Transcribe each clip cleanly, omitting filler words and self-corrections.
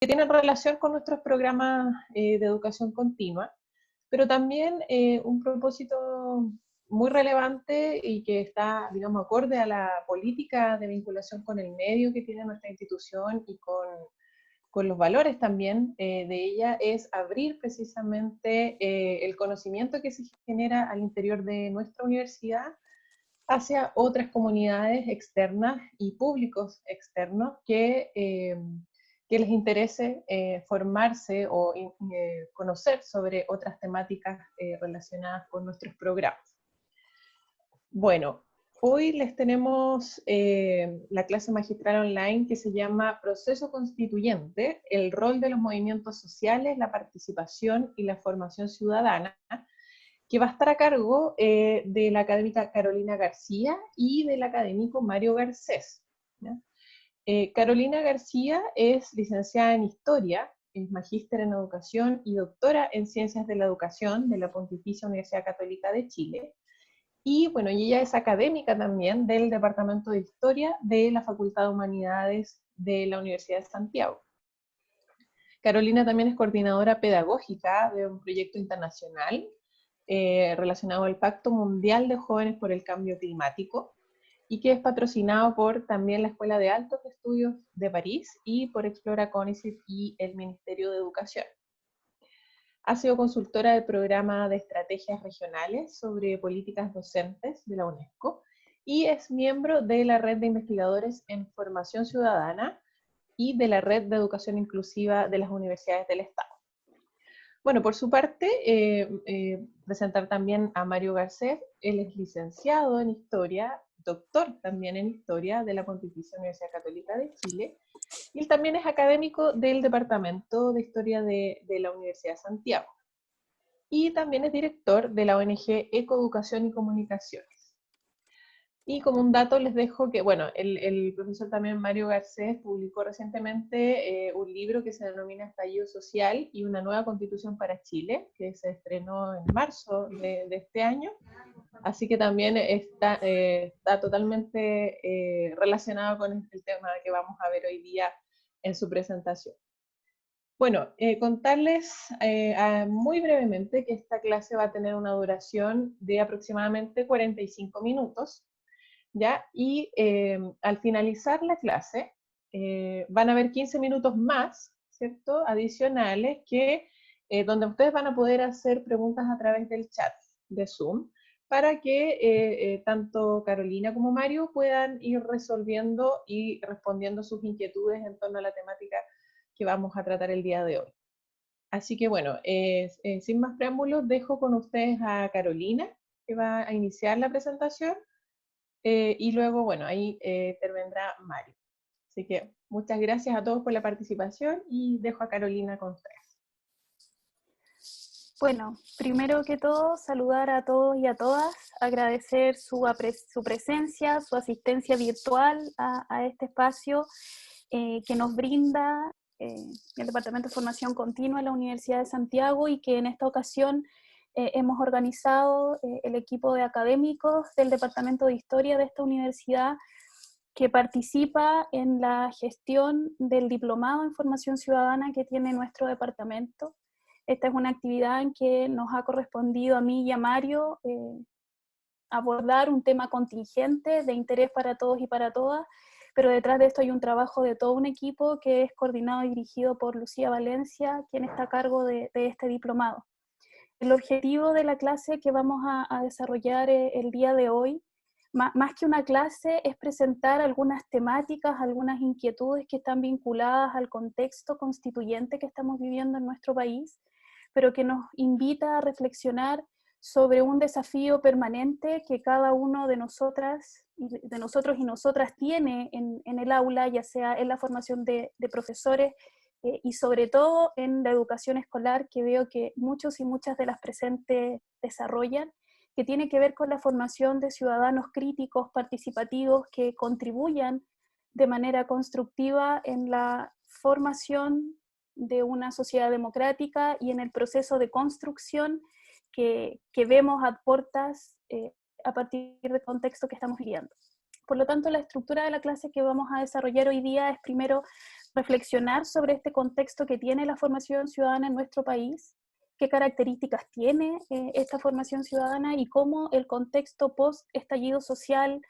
que tienen relación con nuestros programas de educación continua, pero también un propósito muy relevante y que está, digamos, acorde a la política de vinculación con el medio que tiene nuestra institución y con los valores también de ella, es abrir precisamente el conocimiento que se genera al interior de nuestra universidad hacia otras comunidades externas y públicos externos que les interese formarse o conocer sobre otras temáticas relacionadas con nuestros programas. Bueno, hoy les tenemos la clase magistral online que se llama Proceso Constituyente, el rol de los movimientos sociales, la participación y la formación ciudadana, que va a estar a cargo de la académica Carolina García y del académico Mario Garcés. Carolina García es licenciada en Historia, es magíster en Educación y doctora en Ciencias de la Educación de la Pontificia Universidad Católica de Chile. Y bueno, y ella es académica también del Departamento de Historia de la Facultad de Humanidades de la Universidad de Santiago. Carolina también es coordinadora pedagógica de un proyecto internacional relacionado al Pacto Mundial de Jóvenes por el Cambio Climático, y que es patrocinado por también la Escuela de Altos Estudios de París y por Explora CONICET y el Ministerio de Educación. Ha sido consultora del programa de estrategias regionales sobre políticas docentes de la UNESCO y es miembro de la Red de Investigadores en Formación Ciudadana y de la Red de Educación Inclusiva de las Universidades del Estado. Bueno, por su parte, presentar también a Mario Garcés. Él es licenciado en Historia, doctor también en Historia de la Pontificia Universidad Católica de Chile, y él también es académico del Departamento de Historia de la Universidad de Santiago. Y también es director de la ONG Ecoeducación y Comunicaciones. Y como un dato les dejo que, bueno, el profesor también Mario Garcés publicó recientemente un libro que se denomina Estallido Social y una nueva Constitución para Chile, que se estrenó en marzo de este año. Así que también está totalmente relacionado con el tema que vamos a ver hoy día en su presentación. Bueno, contarles muy brevemente que esta clase va a tener una duración de aproximadamente 45 minutos, ¿ya? Y al finalizar la clase van a haber 15 minutos más, ¿cierto? Adicionales donde ustedes van a poder hacer preguntas a través del chat de Zoom para que tanto Carolina como Mario puedan ir resolviendo y respondiendo sus inquietudes en torno a la temática que vamos a tratar el día de hoy. Así que bueno, sin más preámbulos, dejo con ustedes a Carolina, que va a iniciar la presentación. Y luego, bueno, ahí intervendrá Mario. Así que muchas gracias a todos por la participación y dejo a Carolina con ustedes. Bueno, primero que todo, saludar a todos y a todas, agradecer su presencia, su asistencia virtual a este espacio que nos brinda el Departamento de Formación Continua de la Universidad de Santiago y que en esta ocasión hemos organizado el equipo de académicos del Departamento de Historia de esta universidad que participa en la gestión del diplomado en formación ciudadana que tiene nuestro departamento. Esta es una actividad en que nos ha correspondido a mí y a Mario abordar un tema contingente de interés para todos y para todas, pero detrás de esto hay un trabajo de todo un equipo que es coordinado y dirigido por Lucía Valencia, quien está a cargo de este diplomado. El objetivo de la clase que vamos a desarrollar el día de hoy, más que una clase, es presentar algunas temáticas, algunas inquietudes que están vinculadas al contexto constituyente que estamos viviendo en nuestro país, pero que nos invita a reflexionar sobre un desafío permanente que cada uno de nosotros y nosotras tiene en el aula, ya sea en la formación de profesores y sobre todo en la educación escolar, que veo que muchos y muchas de las presentes desarrollan, que tiene que ver con la formación de ciudadanos críticos, participativos, que contribuyan de manera constructiva en la formación de una sociedad democrática y en el proceso de construcción que vemos a puertas a partir del contexto que estamos viviendo. Por lo tanto, la estructura de la clase que vamos a desarrollar hoy día es primero reflexionar sobre este contexto que tiene la formación ciudadana en nuestro país, qué características tiene esta formación ciudadana y cómo el contexto post-estallido social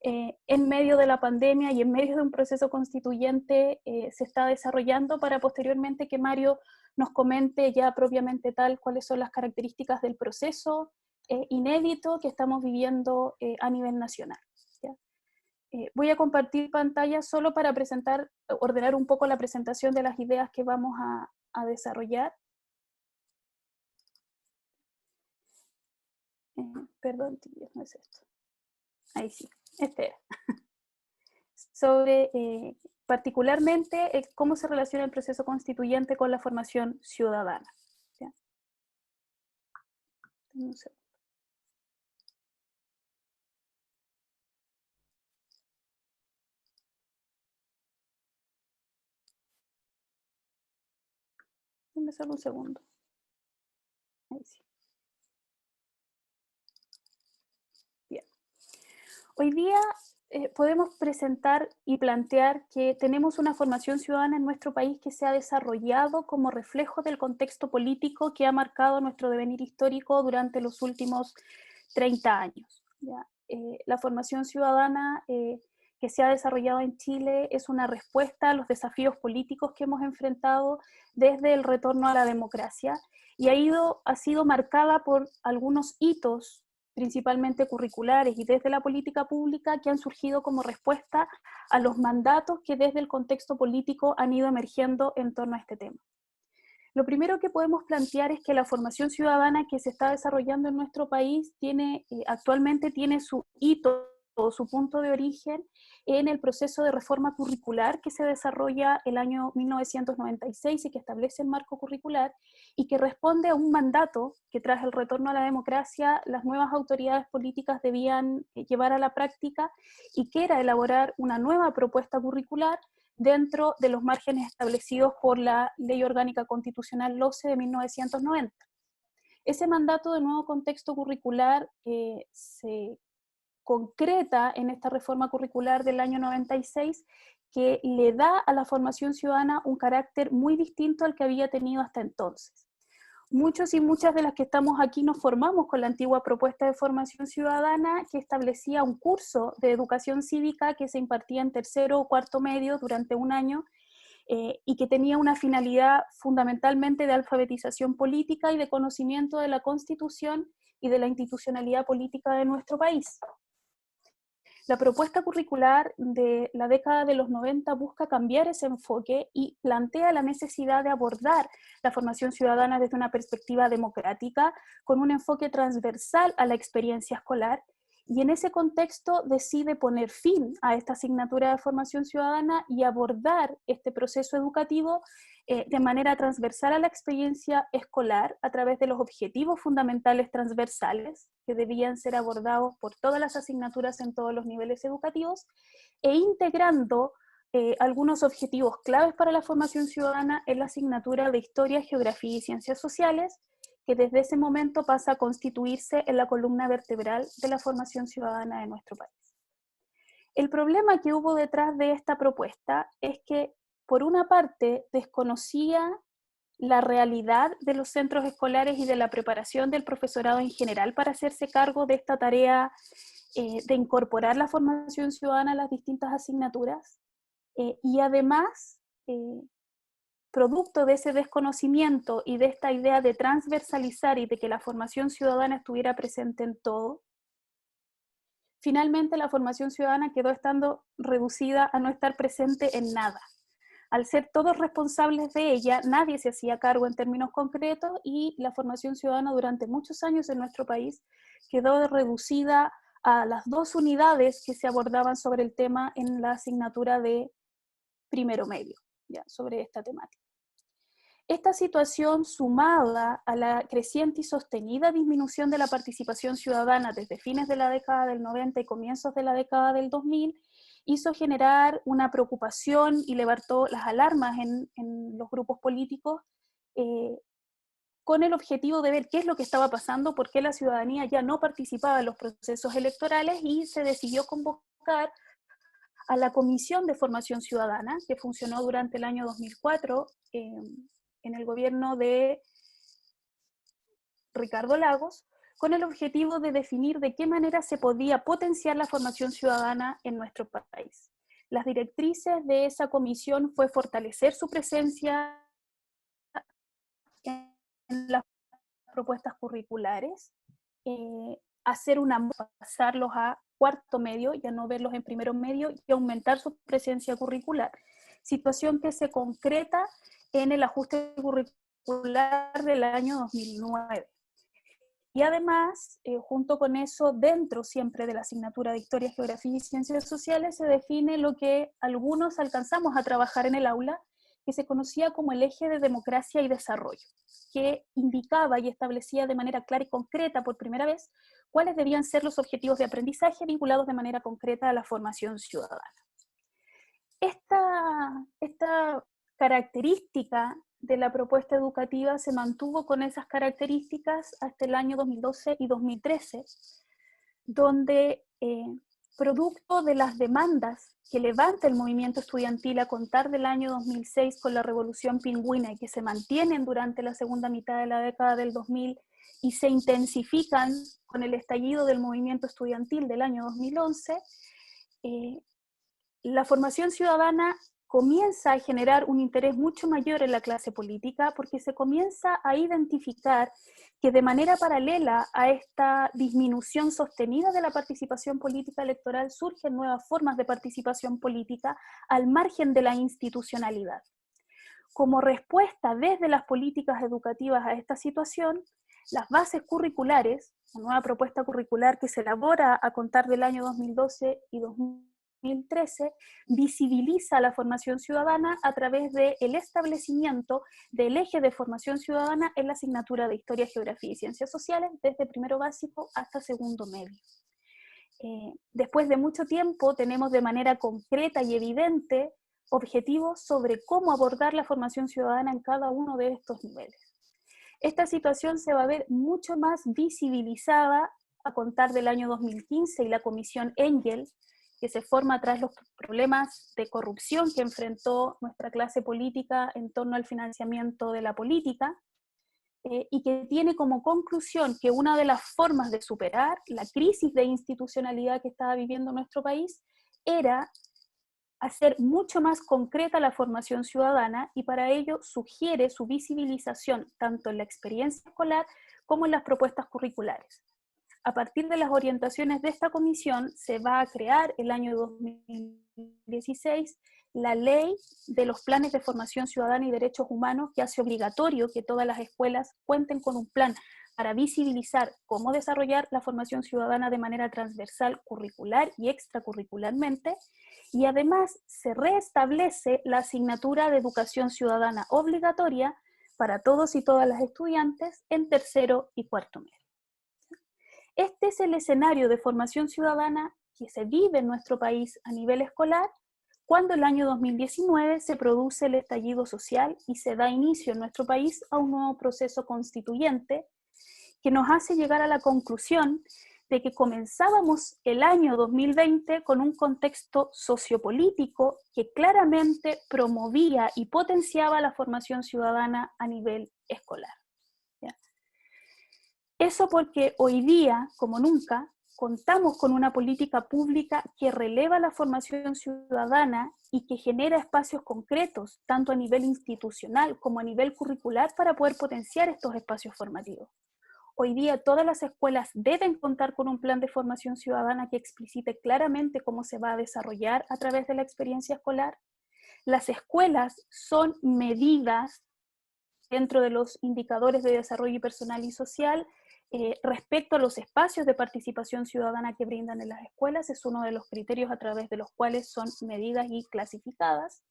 en medio de la pandemia y en medio de un proceso constituyente se está desarrollando, para posteriormente que Mario nos comente ya propiamente tal cuáles son las características del proceso inédito que estamos viviendo a nivel nacional. ¿Ya? Voy a compartir pantalla solo para presentar, ordenar un poco la presentación de las ideas que vamos a desarrollar. Perdón, no es esto. Ahí sí, este era. Sobre particularmente cómo se relaciona el proceso constituyente con la formación ciudadana. ¿Ya? Un segundo. Déjame solo un segundo. Ahí sí. Bien. Hoy día podemos presentar y plantear que tenemos una formación ciudadana en nuestro país que se ha desarrollado como reflejo del contexto político que ha marcado nuestro devenir histórico durante los últimos 30 años. ¿Ya? La formación ciudadana que se ha desarrollado en Chile es una respuesta a los desafíos políticos que hemos enfrentado desde el retorno a la democracia y ha sido marcada por algunos hitos principalmente curriculares y desde la política pública que han surgido como respuesta a los mandatos que desde el contexto político han ido emergiendo en torno a este tema. Lo primero que podemos plantear es que la formación ciudadana que se está desarrollando en nuestro país actualmente tiene su hito o su punto de origen en el proceso de reforma curricular que se desarrolla el año 1996 y que establece el marco curricular y que responde a un mandato que tras el retorno a la democracia las nuevas autoridades políticas debían llevar a la práctica y que era elaborar una nueva propuesta curricular dentro de los márgenes establecidos por la Ley Orgánica Constitucional LOCE de 1990. Ese mandato de nuevo contexto curricular se concreta en esta reforma curricular del año 96 que le da a la formación ciudadana un carácter muy distinto al que había tenido hasta entonces. Muchos y muchas de las que estamos aquí nos formamos con la antigua propuesta de formación ciudadana que establecía un curso de educación cívica que se impartía en tercero o cuarto medio durante un año y que tenía una finalidad fundamentalmente de alfabetización política y de conocimiento de la Constitución y de la institucionalidad política de nuestro país. La propuesta curricular de la década de los 90 busca cambiar ese enfoque y plantea la necesidad de abordar la formación ciudadana desde una perspectiva democrática, con un enfoque transversal a la experiencia escolar, y en ese contexto decide poner fin a esta asignatura de formación ciudadana y abordar este proceso educativo de manera transversal a la experiencia escolar a través de los objetivos fundamentales transversales que debían ser abordados por todas las asignaturas en todos los niveles educativos e integrando algunos objetivos claves para la formación ciudadana en la asignatura de Historia, Geografía y Ciencias Sociales, que desde ese momento pasa a constituirse en la columna vertebral de la formación ciudadana de nuestro país. El problema que hubo detrás de esta propuesta es que, por una parte, desconocía la realidad de los centros escolares y de la preparación del profesorado en general para hacerse cargo de esta tarea de incorporar la formación ciudadana a las distintas asignaturas, y además, producto de ese desconocimiento y de esta idea de transversalizar y de que la formación ciudadana estuviera presente en todo, finalmente la formación ciudadana quedó estando reducida a no estar presente en nada. Al ser todos responsables de ella, nadie se hacía cargo en términos concretos y la formación ciudadana durante muchos años en nuestro país quedó reducida a las 2 unidades que se abordaban sobre el tema en la asignatura de primero medio, ya, sobre esta temática. Esta situación, sumada a la creciente y sostenida disminución de la participación ciudadana desde fines de la década del 90 y comienzos de la década del 2000, hizo generar una preocupación y levantó las alarmas en los grupos políticos con el objetivo de ver qué es lo que estaba pasando, por qué la ciudadanía ya no participaba en los procesos electorales, y se decidió convocar a la Comisión de Formación Ciudadana, que funcionó durante el año 2004 en el gobierno de Ricardo Lagos, con el objetivo de definir de qué manera se podía potenciar la formación ciudadana en nuestro país. Las directrices de esa comisión fue fortalecer su presencia en las propuestas curriculares, pasarlos a cuarto medio, ya no verlos en primero medio, y aumentar su presencia curricular. Situación que se concreta en el ajuste curricular del año 2009. Y además, junto con eso, dentro siempre de la asignatura de Historia, Geografía y Ciencias Sociales, se define lo que algunos alcanzamos a trabajar en el aula, que se conocía como el eje de democracia y desarrollo, que indicaba y establecía de manera clara y concreta por primera vez cuáles debían ser los objetivos de aprendizaje vinculados de manera concreta a la formación ciudadana. Esta característica de la propuesta educativa se mantuvo con esas características hasta el año 2012 y 2013, donde producto de las demandas que levanta el movimiento estudiantil a contar del año 2006 con la Revolución Pingüina, y que se mantienen durante la segunda mitad de la década del 2000 y se intensifican con el estallido del movimiento estudiantil del año 2011, la formación ciudadana comienza a generar un interés mucho mayor en la clase política, porque se comienza a identificar que de manera paralela a esta disminución sostenida de la participación política electoral surgen nuevas formas de participación política al margen de la institucionalidad. Como respuesta desde las políticas educativas a esta situación, las bases curriculares, una nueva propuesta curricular que se elabora a contar del año 2012 y 2013, visibiliza la formación ciudadana a través del establecimiento del eje de formación ciudadana en la asignatura de Historia, Geografía y Ciencias Sociales, desde primero básico hasta segundo medio. Después de mucho tiempo tenemos de manera concreta y evidente objetivos sobre cómo abordar la formación ciudadana en cada uno de estos niveles. Esta situación se va a ver mucho más visibilizada a contar del año 2015 y la Comisión Engel, que se forma tras los problemas de corrupción que enfrentó nuestra clase política en torno al financiamiento de la política, y que tiene como conclusión que una de las formas de superar la crisis de institucionalidad que estaba viviendo nuestro país era hacer mucho más concreta la formación ciudadana, y para ello sugiere su visibilización tanto en la experiencia escolar como en las propuestas curriculares. A partir de las orientaciones de esta comisión se va a crear el año 2016 la Ley de los Planes de Formación Ciudadana y Derechos Humanos, que hace obligatorio que todas las escuelas cuenten con un plan para visibilizar cómo desarrollar la formación ciudadana de manera transversal, curricular y extracurricularmente, y además se reestablece la asignatura de educación ciudadana obligatoria para todos y todas las estudiantes en tercero y cuarto medio. Este es el escenario de formación ciudadana que se vive en nuestro país a nivel escolar, cuando el año 2019 se produce el estallido social y se da inicio en nuestro país a un nuevo proceso constituyente que nos hace llegar a la conclusión de que comenzábamos el año 2020 con un contexto sociopolítico que claramente promovía y potenciaba la formación ciudadana a nivel escolar. ¿Ya? Eso porque hoy día, como nunca, contamos con una política pública que releva la formación ciudadana y que genera espacios concretos, tanto a nivel institucional como a nivel curricular, para poder potenciar estos espacios formativos. Hoy día todas las escuelas deben contar con un plan de formación ciudadana que explicite claramente cómo se va a desarrollar a través de la experiencia escolar. Las escuelas son medidas dentro de los indicadores de desarrollo personal y social. Respecto a los espacios de participación ciudadana que brindan en las escuelas, es uno de los criterios a través de los cuales son medidas y clasificadas.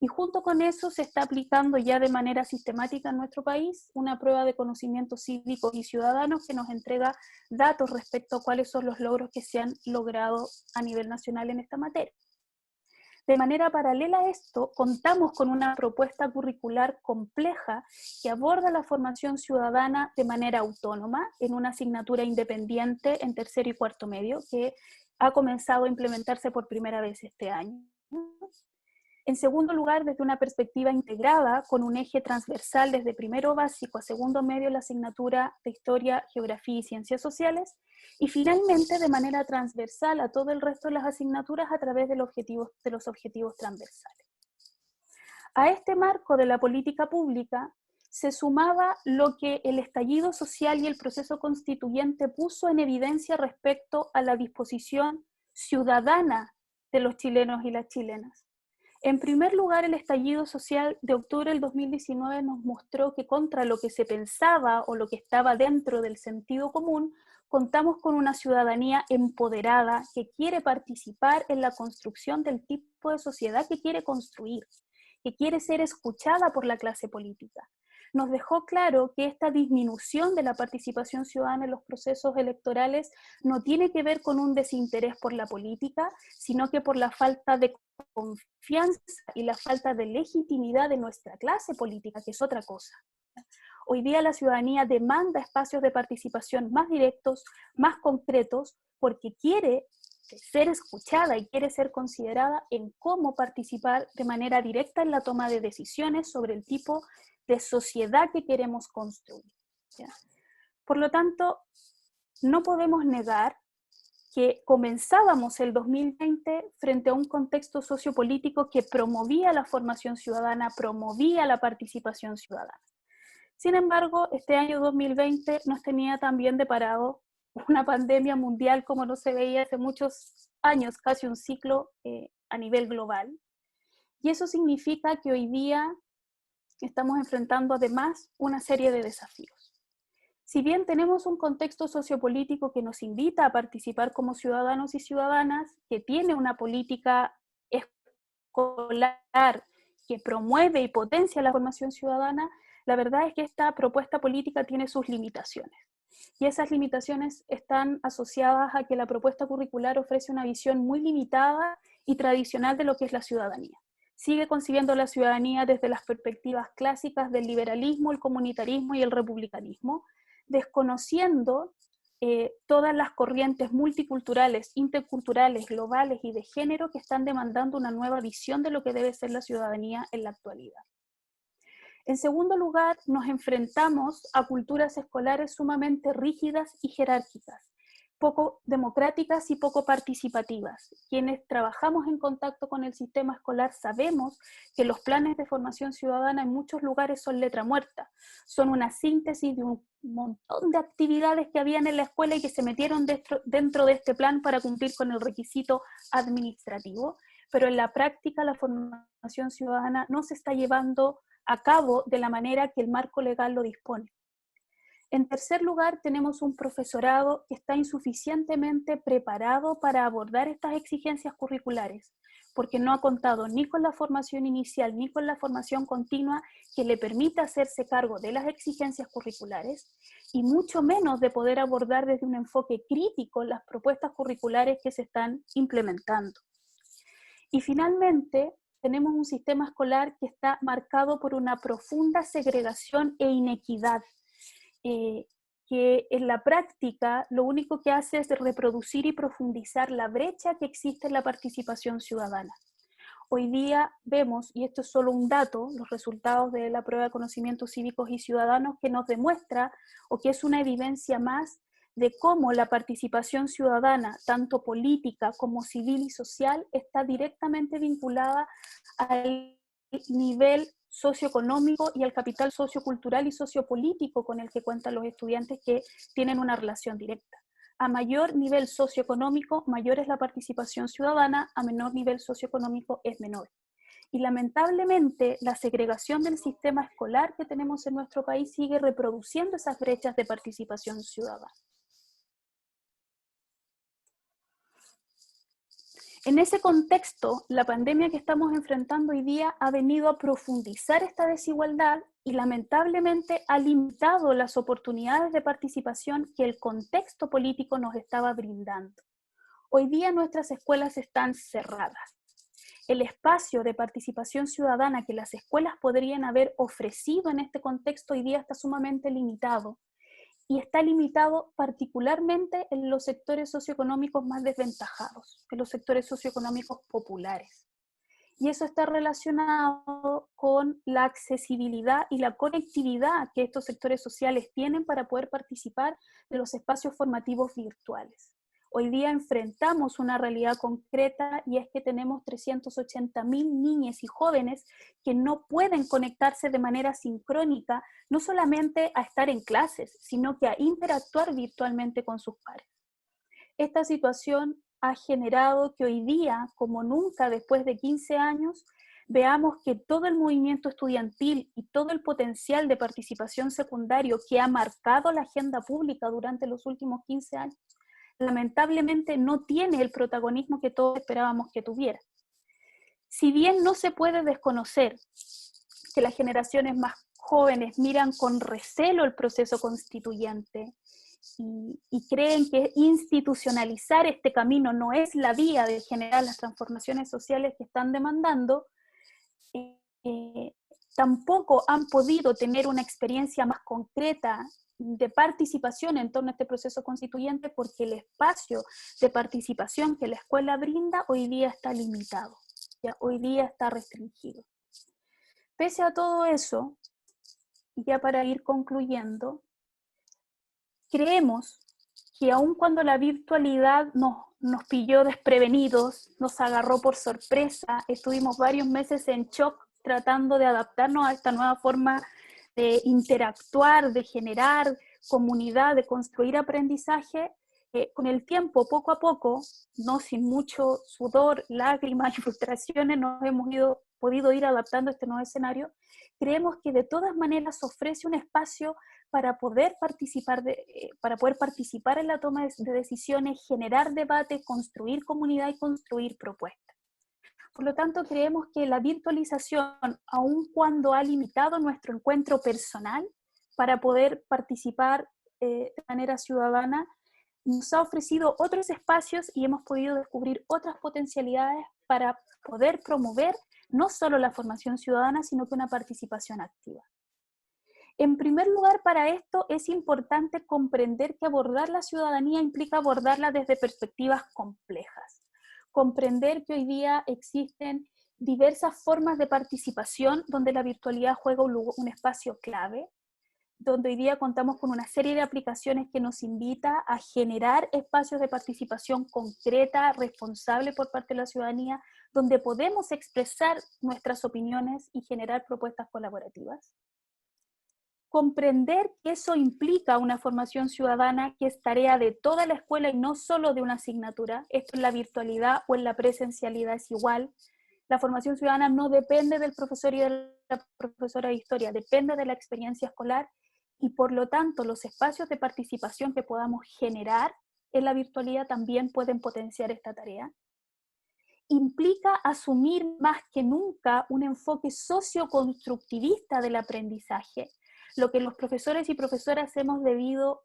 Y junto con eso se está aplicando ya de manera sistemática en nuestro país una prueba de conocimientos cívicos y ciudadanos que nos entrega datos respecto a cuáles son los logros que se han logrado a nivel nacional en esta materia. De manera paralela a esto, contamos con una propuesta curricular compleja que aborda la formación ciudadana de manera autónoma en una asignatura independiente en tercero y cuarto medio que ha comenzado a implementarse por primera vez este año. En segundo lugar, desde una perspectiva integrada, con un eje transversal desde primero básico a segundo medio, la asignatura de Historia, Geografía y Ciencias Sociales, y finalmente de manera transversal a todo el resto de las asignaturas a través de los objetivos transversales. A este marco de la política pública se sumaba lo que el estallido social y el proceso constituyente puso en evidencia respecto a la disposición ciudadana de los chilenos y las chilenas. En primer lugar, el estallido social de octubre del 2019 nos mostró que contra lo que se pensaba o lo que estaba dentro del sentido común, contamos con una ciudadanía empoderada que quiere participar en la construcción del tipo de sociedad que quiere construir, que quiere ser escuchada por la clase política. Nos dejó claro que esta disminución de la participación ciudadana en los procesos electorales no tiene que ver con un desinterés por la política, sino que por la falta de confianza y la falta de legitimidad de nuestra clase política, que es otra cosa. Hoy día la ciudadanía demanda espacios de participación más directos, más concretos, porque quiere ser escuchada y quiere ser considerada en cómo participar de manera directa en la toma de decisiones sobre el tipo de sociedad que queremos construir, ¿ya? Por lo tanto, no podemos negar que comenzábamos el 2020 frente a un contexto sociopolítico que promovía la formación ciudadana, promovía la participación ciudadana. Sin embargo, este año 2020 nos tenía también deparado una pandemia mundial como no se veía hace muchos años, casi un ciclo a nivel global. Y eso significa que hoy día estamos enfrentando además una serie de desafíos. Si bien tenemos un contexto sociopolítico que nos invita a participar como ciudadanos y ciudadanas, que tiene una política escolar que promueve y potencia la formación ciudadana, la verdad es que esta propuesta política tiene sus limitaciones. Y esas limitaciones están asociadas a que la propuesta curricular ofrece una visión muy limitada y tradicional de lo que es la ciudadanía. Sigue concibiendo la ciudadanía desde las perspectivas clásicas del liberalismo, el comunitarismo y el republicanismo, desconociendo todas las corrientes multiculturales, interculturales, globales y de género que están demandando una nueva visión de lo que debe ser la ciudadanía en la actualidad. En segundo lugar, nos enfrentamos a culturas escolares sumamente rígidas y jerárquicas, poco democráticas y poco participativas. Quienes trabajamos en contacto con el sistema escolar sabemos que los planes de formación ciudadana en muchos lugares son letra muerta, son una síntesis de un montón de actividades que habían en la escuela y que se metieron dentro de este plan para cumplir con el requisito administrativo, pero en la práctica la formación ciudadana no se está llevando a cabo de la manera que el marco legal lo dispone. En tercer lugar, tenemos un profesorado que está insuficientemente preparado para abordar estas exigencias curriculares, porque no ha contado ni con la formación inicial ni con la formación continua que le permita hacerse cargo de las exigencias curriculares, y mucho menos de poder abordar desde un enfoque crítico las propuestas curriculares que se están implementando. Y finalmente, tenemos un sistema escolar que está marcado por una profunda segregación e inequidad, que en la práctica lo único que hace es reproducir y profundizar la brecha que existe en la participación ciudadana. Hoy día vemos, y esto es solo un dato, los resultados de la prueba de conocimientos cívicos y ciudadanos que nos demuestra, o que es una evidencia más, de cómo la participación ciudadana, tanto política como civil y social, está directamente vinculada al nivel socioeconómico y al capital sociocultural y sociopolítico con el que cuentan los estudiantes, que tienen una relación directa. A mayor nivel socioeconómico, mayor es la participación ciudadana; a menor nivel socioeconómico es menor. Y lamentablemente la segregación del sistema escolar que tenemos en nuestro país sigue reproduciendo esas brechas de participación ciudadana. En ese contexto, la pandemia que estamos enfrentando hoy día ha venido a profundizar esta desigualdad y lamentablemente ha limitado las oportunidades de participación que el contexto político nos estaba brindando. Hoy día nuestras escuelas están cerradas el espacio de participación ciudadana que las escuelas podrían haber ofrecido en este contexto hoy día está sumamente limitado. Y está limitado particularmente en los sectores socioeconómicos más desventajados, en los sectores socioeconómicos populares. Y eso está relacionado con la accesibilidad y la conectividad que estos sectores sociales tienen para poder participar de los espacios formativos virtuales. Hoy día enfrentamos una realidad concreta y es que tenemos 380.000 niñas y jóvenes que no pueden conectarse de manera sincrónica, no solamente a estar en clases, sino que a interactuar virtualmente con sus pares. Esta situación ha generado que hoy día, como nunca después de 15 años, veamos que todo el movimiento estudiantil y todo el potencial de participación secundario que ha marcado la agenda pública durante los últimos 15 años, lamentablemente no tiene el protagonismo que todos esperábamos que tuviera. Si bien no se puede desconocer que las generaciones más jóvenes miran con recelo el proceso constituyente y creen que institucionalizar este camino no es la vía de generar las transformaciones sociales que están demandando, tampoco han podido tener una experiencia más concreta de participación en torno a este proceso constituyente porque el espacio de participación que la escuela brinda hoy día está limitado, ¿ya? Hoy día está restringido. Pese a todo eso, ya para ir concluyendo, creemos que aun cuando la virtualidad nos pilló desprevenidos, nos agarró por sorpresa, estuvimos varios meses en shock tratando de adaptarnos a esta nueva forma de interactuar, de generar comunidad, de construir aprendizaje, con el tiempo, poco a poco, no sin mucho sudor, lágrimas y frustraciones, nos hemos podido ir adaptando a este nuevo escenario. Creemos que de todas maneras ofrece un espacio para poder participar en la toma de decisiones, generar debate, construir comunidad y construir propuestas. Por lo tanto, creemos que la virtualización, aun cuando ha limitado nuestro encuentro personal para poder participar de manera ciudadana, nos ha ofrecido otros espacios y hemos podido descubrir otras potencialidades para poder promover no solo la formación ciudadana, sino que una participación activa. En primer lugar, para esto es importante comprender que abordar la ciudadanía implica abordarla desde perspectivas complejas. Comprender que hoy día existen diversas formas de participación donde la virtualidad juega un espacio clave, donde hoy día contamos con una serie de aplicaciones que nos invita a generar espacios de participación concreta, responsable por parte de la ciudadanía, donde podemos expresar nuestras opiniones y generar propuestas colaborativas. Comprender que eso implica una formación ciudadana que es tarea de toda la escuela y no solo de una asignatura. Esto en la virtualidad o en la presencialidad es igual. La formación ciudadana no depende del profesor y de la profesora de historia, depende de la experiencia escolar y por lo tanto los espacios de participación que podamos generar en la virtualidad también pueden potenciar esta tarea. Implica asumir más que nunca un enfoque socioconstructivista del aprendizaje. Lo que los profesores y profesoras hemos debido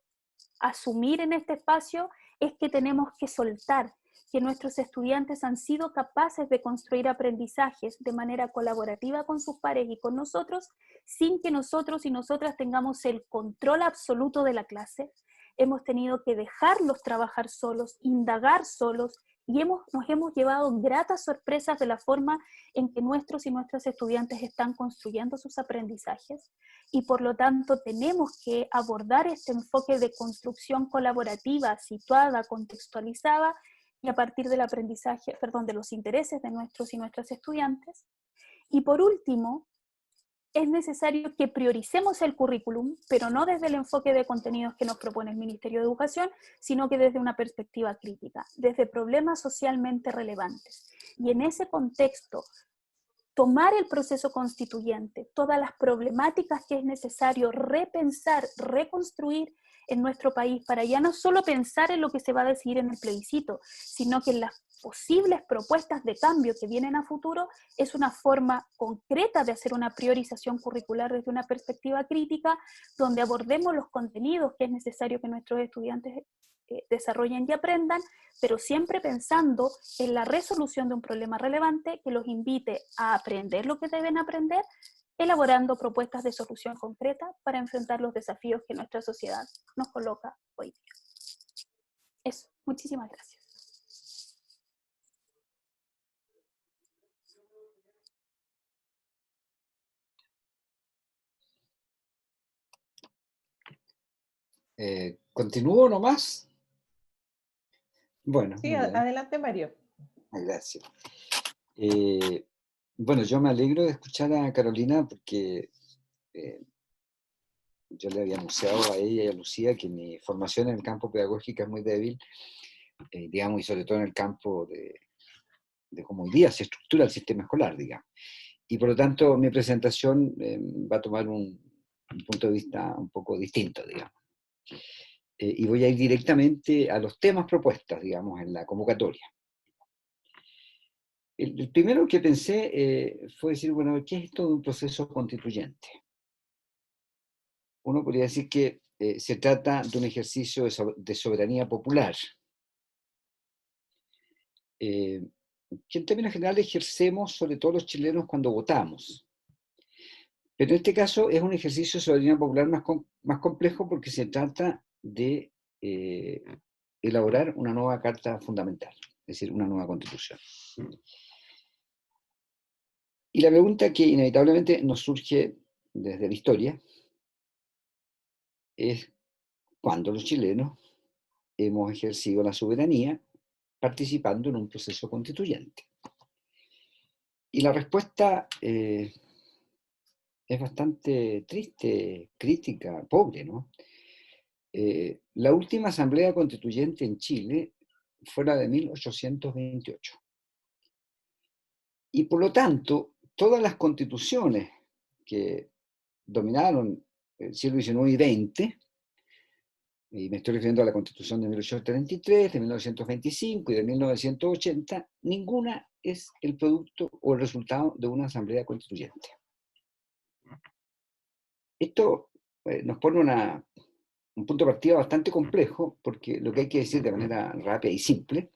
asumir en este espacio es que tenemos que soltar, que nuestros estudiantes han sido capaces de construir aprendizajes de manera colaborativa con sus pares y con nosotros, sin que nosotros y nosotras tengamos el control absoluto de la clase. Hemos tenido que dejarlos trabajar solos, indagar solos, y nos hemos llevado gratas sorpresas de la forma en que nuestros y nuestras estudiantes están construyendo sus aprendizajes y por lo tanto tenemos que abordar este enfoque de construcción colaborativa, situada, contextualizada y a partir del aprendizaje, de los intereses de nuestros y nuestras estudiantes. Y por último, es necesario que prioricemos el currículum, pero no desde el enfoque de contenidos que nos propone el Ministerio de Educación, sino que desde una perspectiva crítica, desde problemas socialmente relevantes. Y en ese contexto, tomar el proceso constituyente, todas las problemáticas que es necesario repensar, reconstruir en nuestro país, para ya no solo pensar en lo que se va a decidir en el plebiscito, sino que en las posibles propuestas de cambio que vienen a futuro es una forma concreta de hacer una priorización curricular desde una perspectiva crítica, donde abordemos los contenidos que es necesario que nuestros estudiantes desarrollen y aprendan, pero siempre pensando en la resolución de un problema relevante que los invite a aprender lo que deben aprender, elaborando propuestas de solución concreta para enfrentar los desafíos que nuestra sociedad nos coloca hoy día. Eso, muchísimas gracias. ¿Continúo nomás? Bueno, Sí, muy bien. adelante, Mario. Gracias. Bueno, yo me alegro de escuchar a Carolina porque yo le había anunciado a ella y a Lucía que mi formación en el campo pedagógico es muy débil, digamos, y sobre todo en el campo de cómo hoy día se estructura el sistema escolar, digamos. Y por lo tanto, mi presentación va a tomar un punto de vista un poco distinto, digamos. Y voy a ir directamente a los temas propuestos, digamos, en la convocatoria. El primero que pensé fue decir, bueno, ¿qué es esto de un proceso constituyente? Uno podría decir que se trata de un ejercicio de soberanía popular, que en términos generales ejercemos sobre todo los chilenos cuando votamos. Pero en este caso es un ejercicio de soberanía popular más complejo porque se trata de elaborar una nueva carta fundamental, es decir, una nueva constitución. Y la pregunta que inevitablemente nos surge desde la historia es cuándo los chilenos hemos ejercido la soberanía participando en un proceso constituyente. Y la respuesta es bastante triste, crítica, pobre, ¿no? La última asamblea constituyente en Chile fue la de 1828. Y por lo tanto, todas las constituciones que dominaron el siglo XIX y XX, y me estoy refiriendo a la Constitución de 1833, de 1925 y de 1980, ninguna es el producto o el resultado de una asamblea constituyente. Esto nos pone un punto de partida bastante complejo, porque lo que hay que decir de manera rápida y simple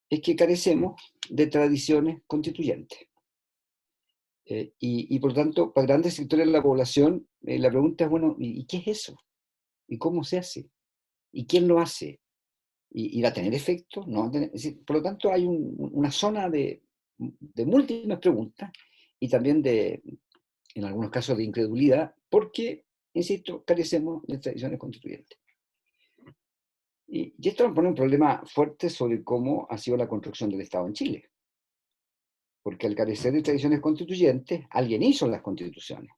es que carecemos de tradiciones constituyentes. Y por lo tanto, para grandes sectores de la población, la pregunta es, bueno, ¿y qué es eso? ¿Y cómo se hace? ¿Y quién lo hace? ¿Y va a tener efecto? ¿No va a tener? Es decir, por lo tanto, hay una zona de múltiples preguntas y también en algunos casos, de incredulidad, porque, insisto, carecemos de tradiciones constituyentes. Y esto nos pone un problema fuerte sobre cómo ha sido la construcción del Estado en Chile. Porque al carecer de tradiciones constituyentes, alguien hizo las constituciones,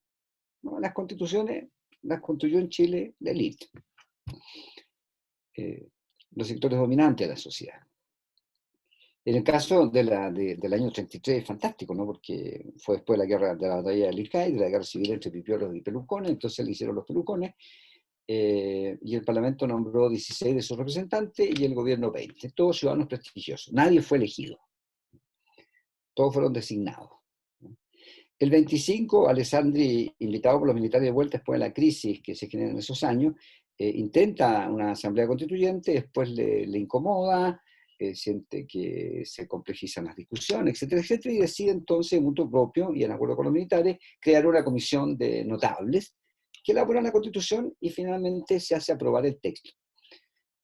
¿no? Las constituciones las construyó en Chile la élite, los sectores dominantes de la sociedad. En el caso del año 33 es fantástico, ¿no? Porque fue después de la guerra, de la batalla del Ircay, de la guerra civil entre pipiolos y pelucones, entonces le hicieron los pelucones, y el Parlamento nombró 16 de sus representantes y el gobierno 20, todos ciudadanos prestigiosos, nadie fue elegido, todos fueron designados. El 25, Alessandri, invitado por los militares de vuelta después de la crisis que se genera en esos años, intenta una asamblea constituyente, después le incomoda, siente que se complejizan las discusiones, etcétera, etcétera, y decide entonces, en mutuo propio y en acuerdo con los militares, crear una comisión de notables que elabora la constitución y finalmente se hace aprobar el texto,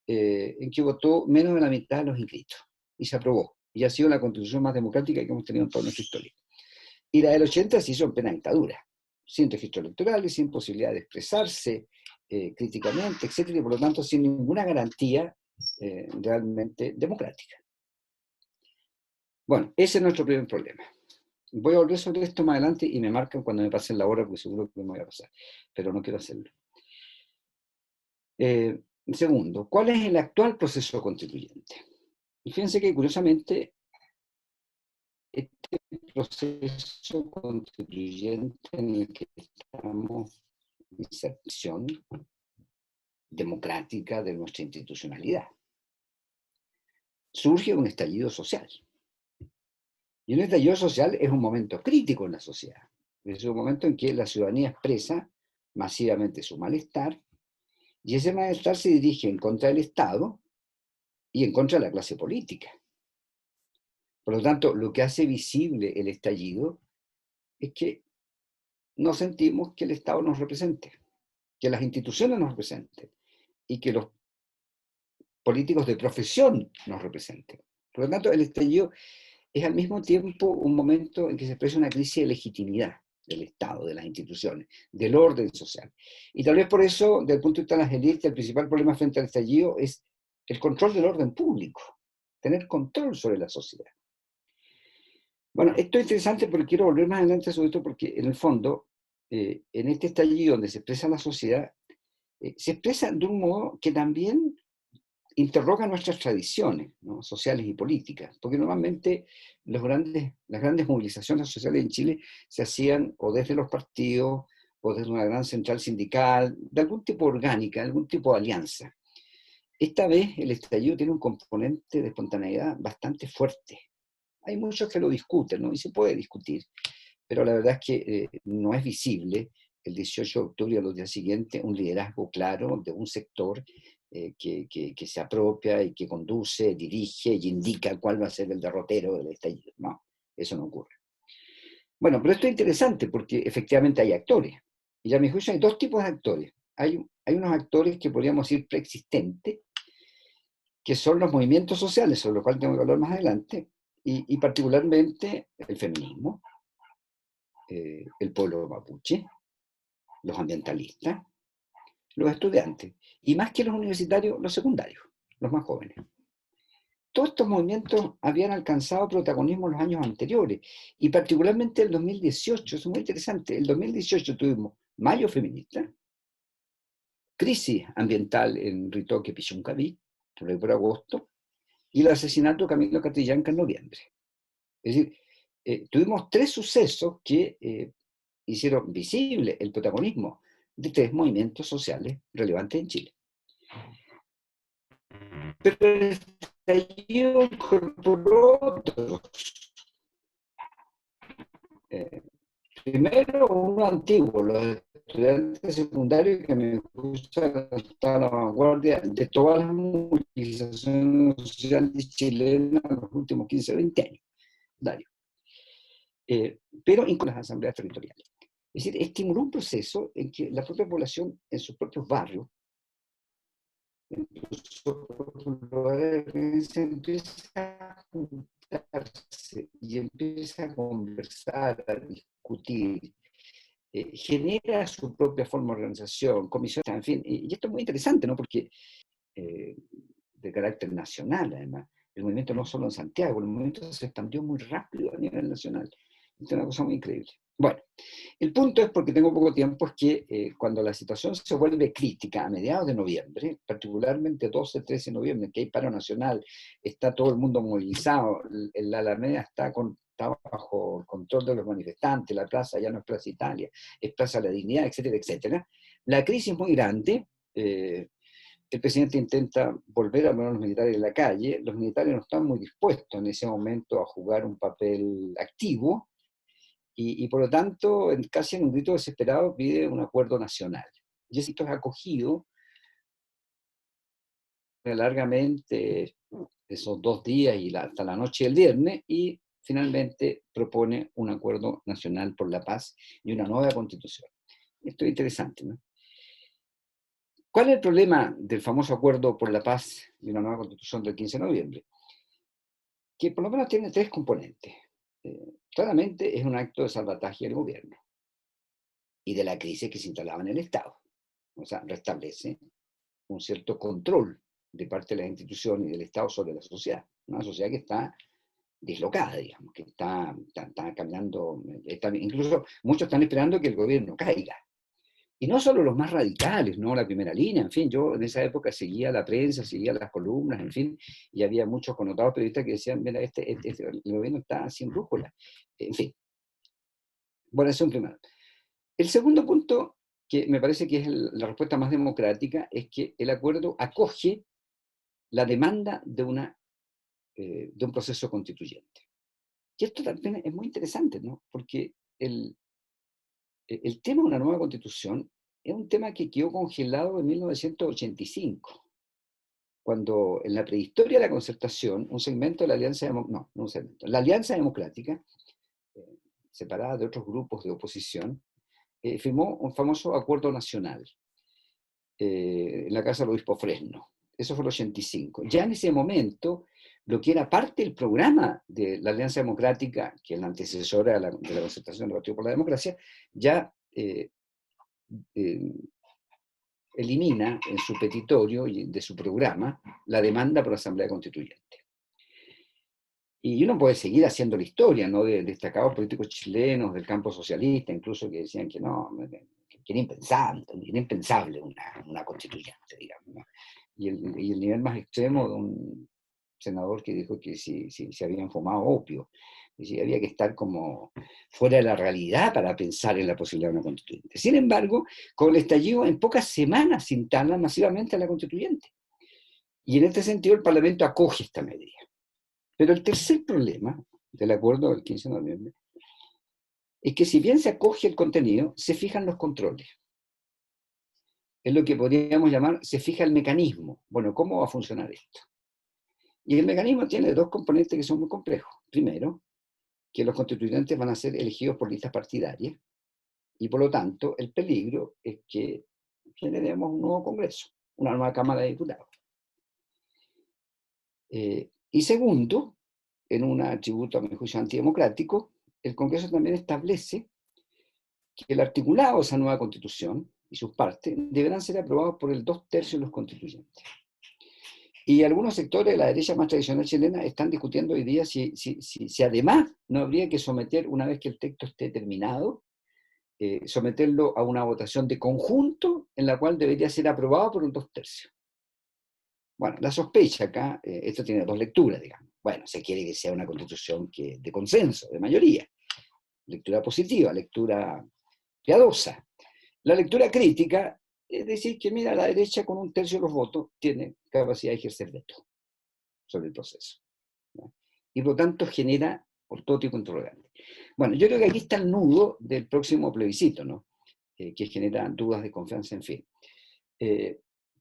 en que votó menos de la mitad de los inscritos, y se aprobó, y ha sido la constitución más democrática que hemos tenido en toda nuestra historia. Y la del 80 se hizo en plena dictadura, sin registros electorales, sin posibilidad de expresarse críticamente, etcétera, y por lo tanto sin ninguna garantía realmente democrática. Bueno, ese es nuestro primer problema. Voy a volver sobre esto más adelante y me marcan cuando me pasen la hora, porque seguro que me voy a pasar, pero no quiero hacerlo. Segundo, ¿cuál es el actual proceso constituyente? Y fíjense que curiosamente este proceso constituyente en el que estamos, inserción democrática de nuestra institucionalidad. surge un estallido social. Y un estallido social es un momento crítico en la sociedad. Es un momento en que la ciudadanía expresa masivamente su malestar, y ese malestar se dirige en contra del Estado y en contra de la clase política. Por lo tanto, lo que hace visible el estallido es que no sentimos que el Estado nos represente, que las instituciones nos representen y que los políticos de profesión nos representen. Por lo tanto, el estallido es al mismo tiempo un momento en que se expresa una crisis de legitimidad del Estado, de las instituciones, del orden social. Y tal vez por eso, desde el punto de vista de las élites, el principal problema frente al estallido es el control del orden público, tener control sobre la sociedad. Bueno, esto es interesante porque quiero volver más adelante sobre esto porque en el fondo, en este estallido donde se expresa la sociedad, se expresa de un modo que también interroga nuestras tradiciones, ¿no?, sociales y políticas, porque normalmente las grandes movilizaciones sociales en Chile se hacían o desde los partidos o desde una gran central sindical, de algún tipo orgánica, de algún tipo de alianza. Esta vez el estallido tiene un componente de espontaneidad bastante fuerte. Hay muchos que lo discuten, ¿no?, y se puede discutir, pero la verdad es que no es visible el 18 de octubre y a los días siguientes un liderazgo claro de un sector que se apropia y que conduce, dirige y indica cuál va a ser el derrotero del estallido. No, eso no ocurre. Bueno, pero esto es interesante porque efectivamente hay actores. Y a mi juicio hay dos tipos de actores. Hay unos actores que podríamos decir preexistentes, que son los movimientos sociales, sobre los cuales tengo que hablar más adelante, y particularmente el feminismo, el pueblo mapuche, los ambientalistas, los estudiantes, y más que los universitarios, los secundarios, los más jóvenes. Todos estos movimientos habían alcanzado protagonismo en los años anteriores, y particularmente el 2018, eso es muy interesante, el 2018 tuvimos Mayo Feminista, crisis ambiental en Ritoque, Pichuncaví, por agosto, y el asesinato de Camilo Catrillanca en noviembre. Es decir, tuvimos tres sucesos que hicieron visible el protagonismo de tres movimientos sociales relevantes en Chile. Pero el estallido incorporó otros. Primero, uno antiguo, los estudiantes secundarios que me gustan hasta la vanguardia de todas las movilizaciones sociales chilenas en los últimos 15 o 20 años. Dario. Pero con las asambleas territoriales. Es decir, estimuló un proceso en que la propia población en sus propios barrios, en sus propios lugares, se empieza a juntarse y empieza a conversar, a discutir, genera su propia forma de organización, comisiones, en fin. Y esto es muy interesante, ¿no?, porque de carácter nacional, además. El movimiento no solo en Santiago, el movimiento se expandió muy rápido a nivel nacional. Es una cosa muy increíble. Bueno, el punto es, porque tengo poco tiempo, es que cuando la situación se vuelve crítica a mediados de noviembre, particularmente 12-13 de noviembre, que hay paro nacional, está todo el mundo movilizado, la Alameda está bajo el control de los manifestantes, la plaza ya no es Plaza Italia, es Plaza La Dignidad, etcétera, etcétera. La crisis es muy grande. El presidente intenta volver a poner a los militares en la calle. Los militares no están muy dispuestos en ese momento a jugar un papel activo, y por lo tanto, casi en un grito desesperado, pide un acuerdo nacional. Y esto es acogido largamente esos 2 días y hasta la noche del viernes, y finalmente propone un acuerdo nacional por la paz y una nueva constitución. Esto es interesante, ¿no? ¿Cuál es el problema del famoso acuerdo por la paz y una nueva constitución del 15 de noviembre? Que por lo menos tiene 3 componentes. Claramente es un acto de salvataje del gobierno y de la crisis que se instalaba en el Estado. O sea, restablece un cierto control de parte de las instituciones y del Estado sobre la sociedad. Una sociedad que está dislocada, digamos, que está caminando, incluso muchos están esperando que el gobierno caiga. Y no solo los más radicales, ¿no?, la primera línea, en fin, yo en esa época seguía la prensa, seguía las columnas, en fin, y había muchos connotados periodistas que decían, mira, el gobierno está sin brújula, en fin. Bueno, eso es un primero. El segundo punto, que me parece que es la respuesta más democrática, es que el acuerdo acoge la demanda de una de un proceso constituyente. Y esto también es muy interesante, ¿no? Porque el tema de una nueva constitución es un tema que quedó congelado en 1985, cuando en la prehistoria de la concertación, un segmento de la Alianza, no un segmento, la Alianza Democrática, separada de otros grupos de oposición, firmó un famoso acuerdo nacional en la casa del obispo Fresno. Eso fue el 85. Ya en ese momento, lo que era parte del programa de la Alianza Democrática, que es la antecesora de la concertación del Partido por la Democracia, ya elimina en su petitorio y de su programa la demanda por la Asamblea Constituyente. Y uno puede seguir haciendo la historia, ¿no? De destacados políticos chilenos del campo socialista, incluso que decían que no, que era impensable una constituyente, digamos, ¿no? Y el nivel más extremo de un senador que dijo que si se habían fumado opio, y si había que estar como fuera de la realidad para pensar en la posibilidad de una constituyente. Sin embargo, con el estallido, en pocas semanas se instalan masivamente a la constituyente. Y en este sentido el Parlamento acoge esta medida. Pero el tercer problema del acuerdo del 15 de noviembre es que si bien se acoge el contenido, se fijan los controles. Es lo que podríamos llamar, se fija el mecanismo. Bueno, ¿cómo va a funcionar esto? Y el mecanismo tiene dos componentes que son muy complejos. Primero, que los constituyentes van a ser elegidos por listas partidarias, y por lo tanto el peligro es que generemos un nuevo Congreso, una nueva Cámara de Diputados. Y segundo, en un atributo a mi juicio antidemocrático, el Congreso también establece que el articulado de esa nueva Constitución y sus partes deberán ser aprobados por el 2/3 de los constituyentes. Y algunos sectores de la derecha más tradicional chilena están discutiendo hoy día si además no habría que someter, una vez que el texto esté terminado, someterlo a una votación de conjunto en la cual debería ser aprobado por un 2/3. Bueno, la sospecha acá, esto tiene dos lecturas, digamos. Bueno, se quiere que sea una constitución de consenso, de mayoría. Lectura positiva, lectura piadosa. La lectura crítica es decir que, mira, la derecha con 1/3 de los votos tiene capacidad de ejercer veto sobre el proceso, ¿no? Y por lo tanto genera por todo tipo de interrogantes. Bueno, yo creo que aquí está el nudo del próximo plebiscito, ¿no? Que genera dudas de confianza, en fin.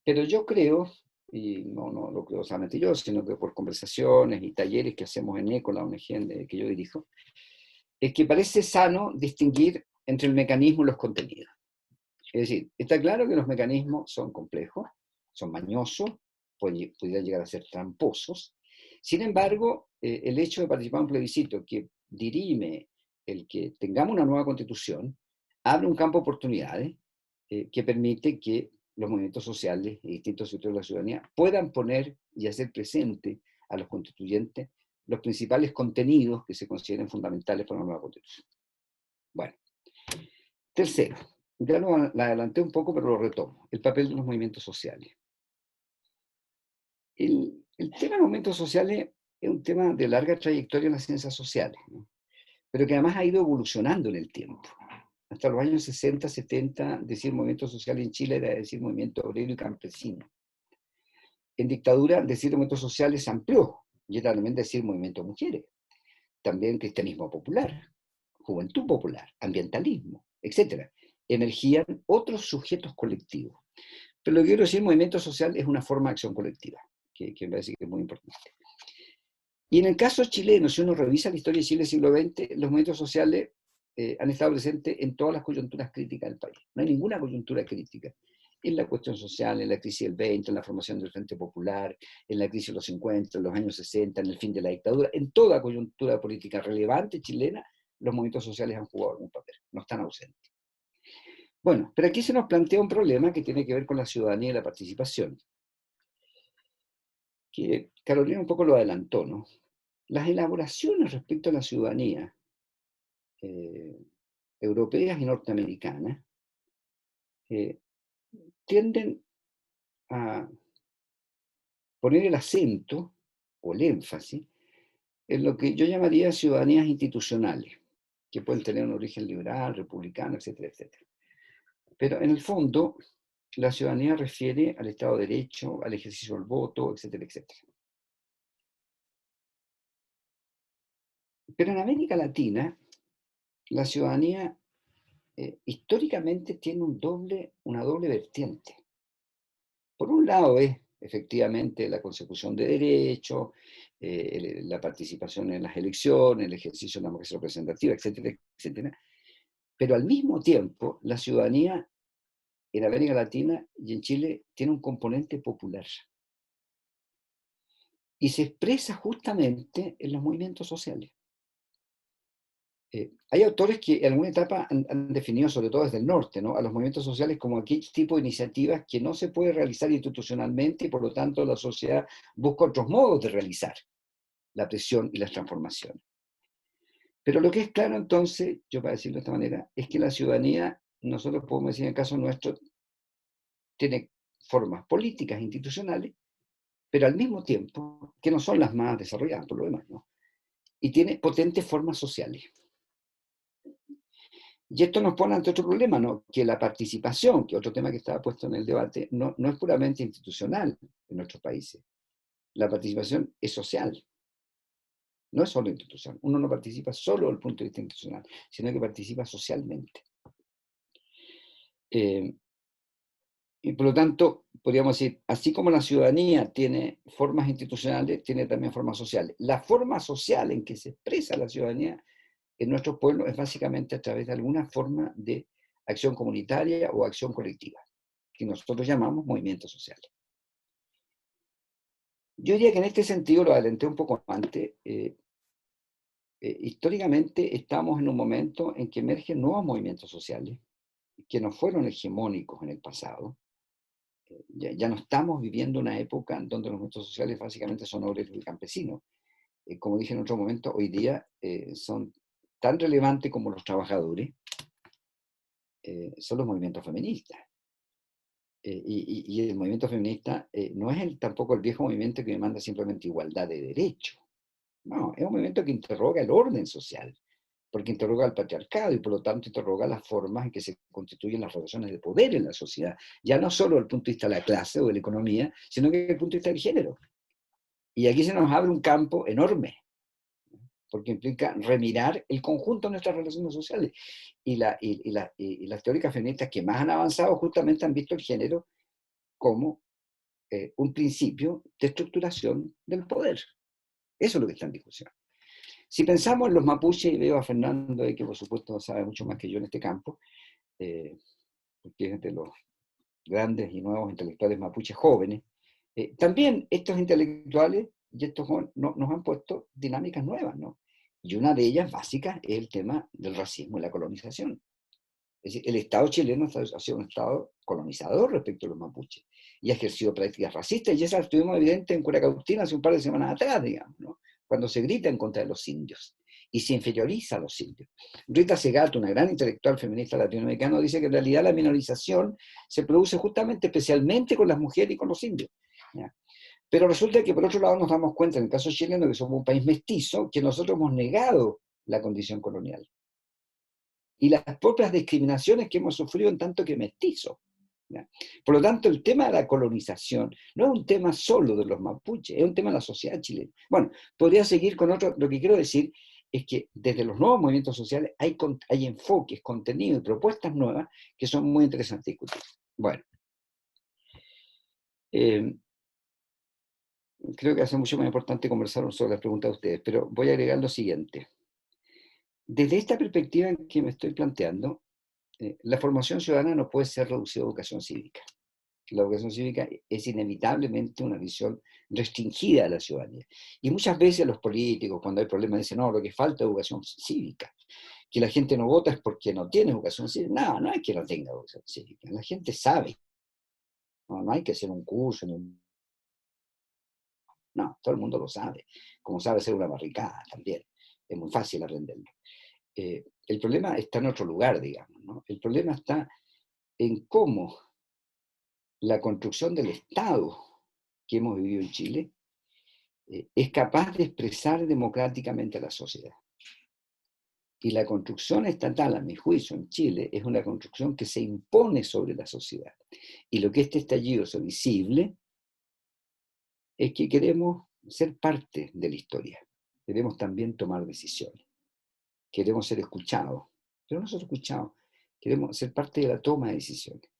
Pero yo creo, y no lo creo solamente yo, sino que por conversaciones y talleres que hacemos en ECO, la ONG que yo dirijo, es que parece sano distinguir entre el mecanismo y los contenidos. Es decir, está claro que los mecanismos son complejos, son mañosos, podrían llegar a ser tramposos. Sin embargo, el hecho de participar en un plebiscito que dirime el que tengamos una nueva constitución, abre un campo de oportunidades que permite que los movimientos sociales y distintos sectores de la ciudadanía puedan poner y hacer presente a los constituyentes los principales contenidos que se consideren fundamentales para una nueva constitución. Bueno, tercero, ya lo adelanté un poco, pero lo retomo, el papel de los movimientos sociales. El tema de los movimientos sociales es un tema de larga trayectoria en las ciencias sociales, ¿no? Pero que además ha ido evolucionando en el tiempo. Hasta los años 60, 70, decir movimiento social en Chile era decir movimiento obrero y campesino. En dictadura, decir movimientos sociales se amplió, y era también decir movimiento de mujeres, también cristianismo popular, juventud popular, ambientalismo, etc. Emergían otros sujetos colectivos. Pero lo que quiero decir, movimiento social es una forma de acción colectiva, que me parece que es muy importante. Y en el caso chileno, si uno revisa la historia de Chile del siglo XX, los movimientos sociales han estado presentes en todas las coyunturas críticas del país. No hay ninguna coyuntura crítica. En la cuestión social, en la crisis del 20, en la formación del Frente Popular, en la crisis de los 50, en los años 60, en el fin de la dictadura, en toda coyuntura política relevante chilena, los movimientos sociales han jugado algún papel, no están ausentes. Bueno, pero aquí se nos plantea un problema que tiene que ver con la ciudadanía y la participación, que Carolina un poco lo adelantó, ¿no? Las elaboraciones respecto a la ciudadanía europeas y norteamericanas tienden a poner el acento o el énfasis en lo que yo llamaría ciudadanías institucionales, que pueden tener un origen liberal, republicano, etcétera, etcétera. Pero en el fondo, la ciudadanía refiere al Estado de Derecho, al ejercicio del voto, etcétera, etcétera. Pero en América Latina, la ciudadanía históricamente tiene una doble vertiente. Por un lado es efectivamente la consecución de derechos, la participación en las elecciones, el ejercicio de la democracia representativa, etcétera, etcétera. Pero al mismo tiempo, la ciudadanía en América Latina y en Chile tiene un componente popular. Y se expresa justamente en los movimientos sociales. Hay autores que en alguna etapa han definido, sobre todo desde el norte, ¿no?, a los movimientos sociales como aquel tipo de iniciativas que no se puede realizar institucionalmente y por lo tanto la sociedad busca otros modos de realizar la presión y las transformaciones. Pero lo que es claro entonces, yo para decirlo de esta manera, es que la ciudadanía, nosotros podemos decir en el caso nuestro, tiene formas políticas, institucionales, pero al mismo tiempo, que no son las más desarrolladas por lo demás, ¿no?, y tiene potentes formas sociales. Y esto nos pone ante otro problema, ¿no?, que la participación, que otro tema que estaba puesto en el debate, no es puramente institucional en nuestros países. La participación es social, no es solo institucional. Uno no participa solo desde el punto de vista institucional, sino que participa socialmente. Y por lo tanto, podríamos decir, así como la ciudadanía tiene formas institucionales, tiene también formas sociales. La forma social en que se expresa la ciudadanía en nuestros pueblos es básicamente a través de alguna forma de acción comunitaria o acción colectiva, que nosotros llamamos movimientos sociales. Yo diría que en este sentido, lo adelanté un poco antes, históricamente estamos en un momento en que emergen nuevos movimientos sociales que no fueron hegemónicos en el pasado. Ya no estamos viviendo una época en donde los movimientos sociales básicamente son obreros y campesinos. Como dije en otro momento, hoy día son tan relevantes como los trabajadores, son los movimientos feministas. Y el movimiento feminista no es tampoco el viejo movimiento que demanda simplemente igualdad de derechos. No, es un movimiento que interroga el orden social, porque interroga al patriarcado y por lo tanto interroga las formas en que se constituyen las relaciones de poder en la sociedad, ya no solo desde el punto de vista de la clase o de la economía, sino que desde el punto de vista del género. Y aquí se nos abre un campo enorme, porque implica remirar el conjunto de nuestras relaciones sociales. Y las teóricas feministas que más han avanzado justamente han visto el género como un principio de estructuración del poder. Eso es lo que está en discusión. Si pensamos en los mapuches, y veo a Fernando, que por supuesto sabe mucho más que yo en este campo, porque es de los grandes y nuevos intelectuales mapuches jóvenes, también estos intelectuales y estos jóvenes nos han puesto dinámicas nuevas, ¿no? Y una de ellas básicas es el tema del racismo y la colonización. Es decir, el Estado chileno ha sido un Estado colonizador respecto a los mapuches y ha ejercido prácticas racistas, y eso lo tuvimos evidente en Curacautina hace un par de semanas atrás, digamos, ¿no?, cuando se grita en contra de los indios y se inferioriza a los indios. Rita Segato, una gran intelectual feminista latinoamericana, dice que en realidad la minorización se produce justamente, especialmente con las mujeres y con los indios, ¿ya? Pero resulta que por otro lado nos damos cuenta, en el caso chileno, que somos un país mestizo, que nosotros hemos negado la condición colonial y las propias discriminaciones que hemos sufrido en tanto que mestizo, ¿ya? Por lo tanto, el tema de la colonización no es un tema solo de los mapuches, es un tema de la sociedad chilena. Bueno, podría seguir con otro. Lo que quiero decir es que desde los nuevos movimientos sociales hay enfoques, contenidos y propuestas nuevas que son muy interesantes de discutir. Bueno, creo que va a ser mucho más importante conversar sobre las preguntas de ustedes, pero voy a agregar lo siguiente. Desde esta perspectiva en que me estoy planteando, la formación ciudadana no puede ser reducida a educación cívica. La educación cívica es inevitablemente una visión restringida de la ciudadanía. Y muchas veces los políticos, cuando hay problemas, dicen, no, lo que falta es educación cívica. Que la gente no vota es porque no tiene educación cívica. No, no es que no tenga educación cívica. La gente sabe. No hay que hacer un curso. No, todo el mundo lo sabe. Como sabe hacer una barricada también. Es muy fácil aprenderlo. El problema está en otro lugar, digamos, ¿no? El problema está en cómo la construcción del Estado que hemos vivido en Chile es capaz de expresar democráticamente a la sociedad. Y la construcción estatal, a mi juicio, en Chile, es una construcción que se impone sobre la sociedad. Y lo que este estallido es visible es que queremos ser parte de la historia. Queremos también tomar decisiones. queremos ser escuchados, pero no ser escuchados, queremos ser parte de la toma de decisiones.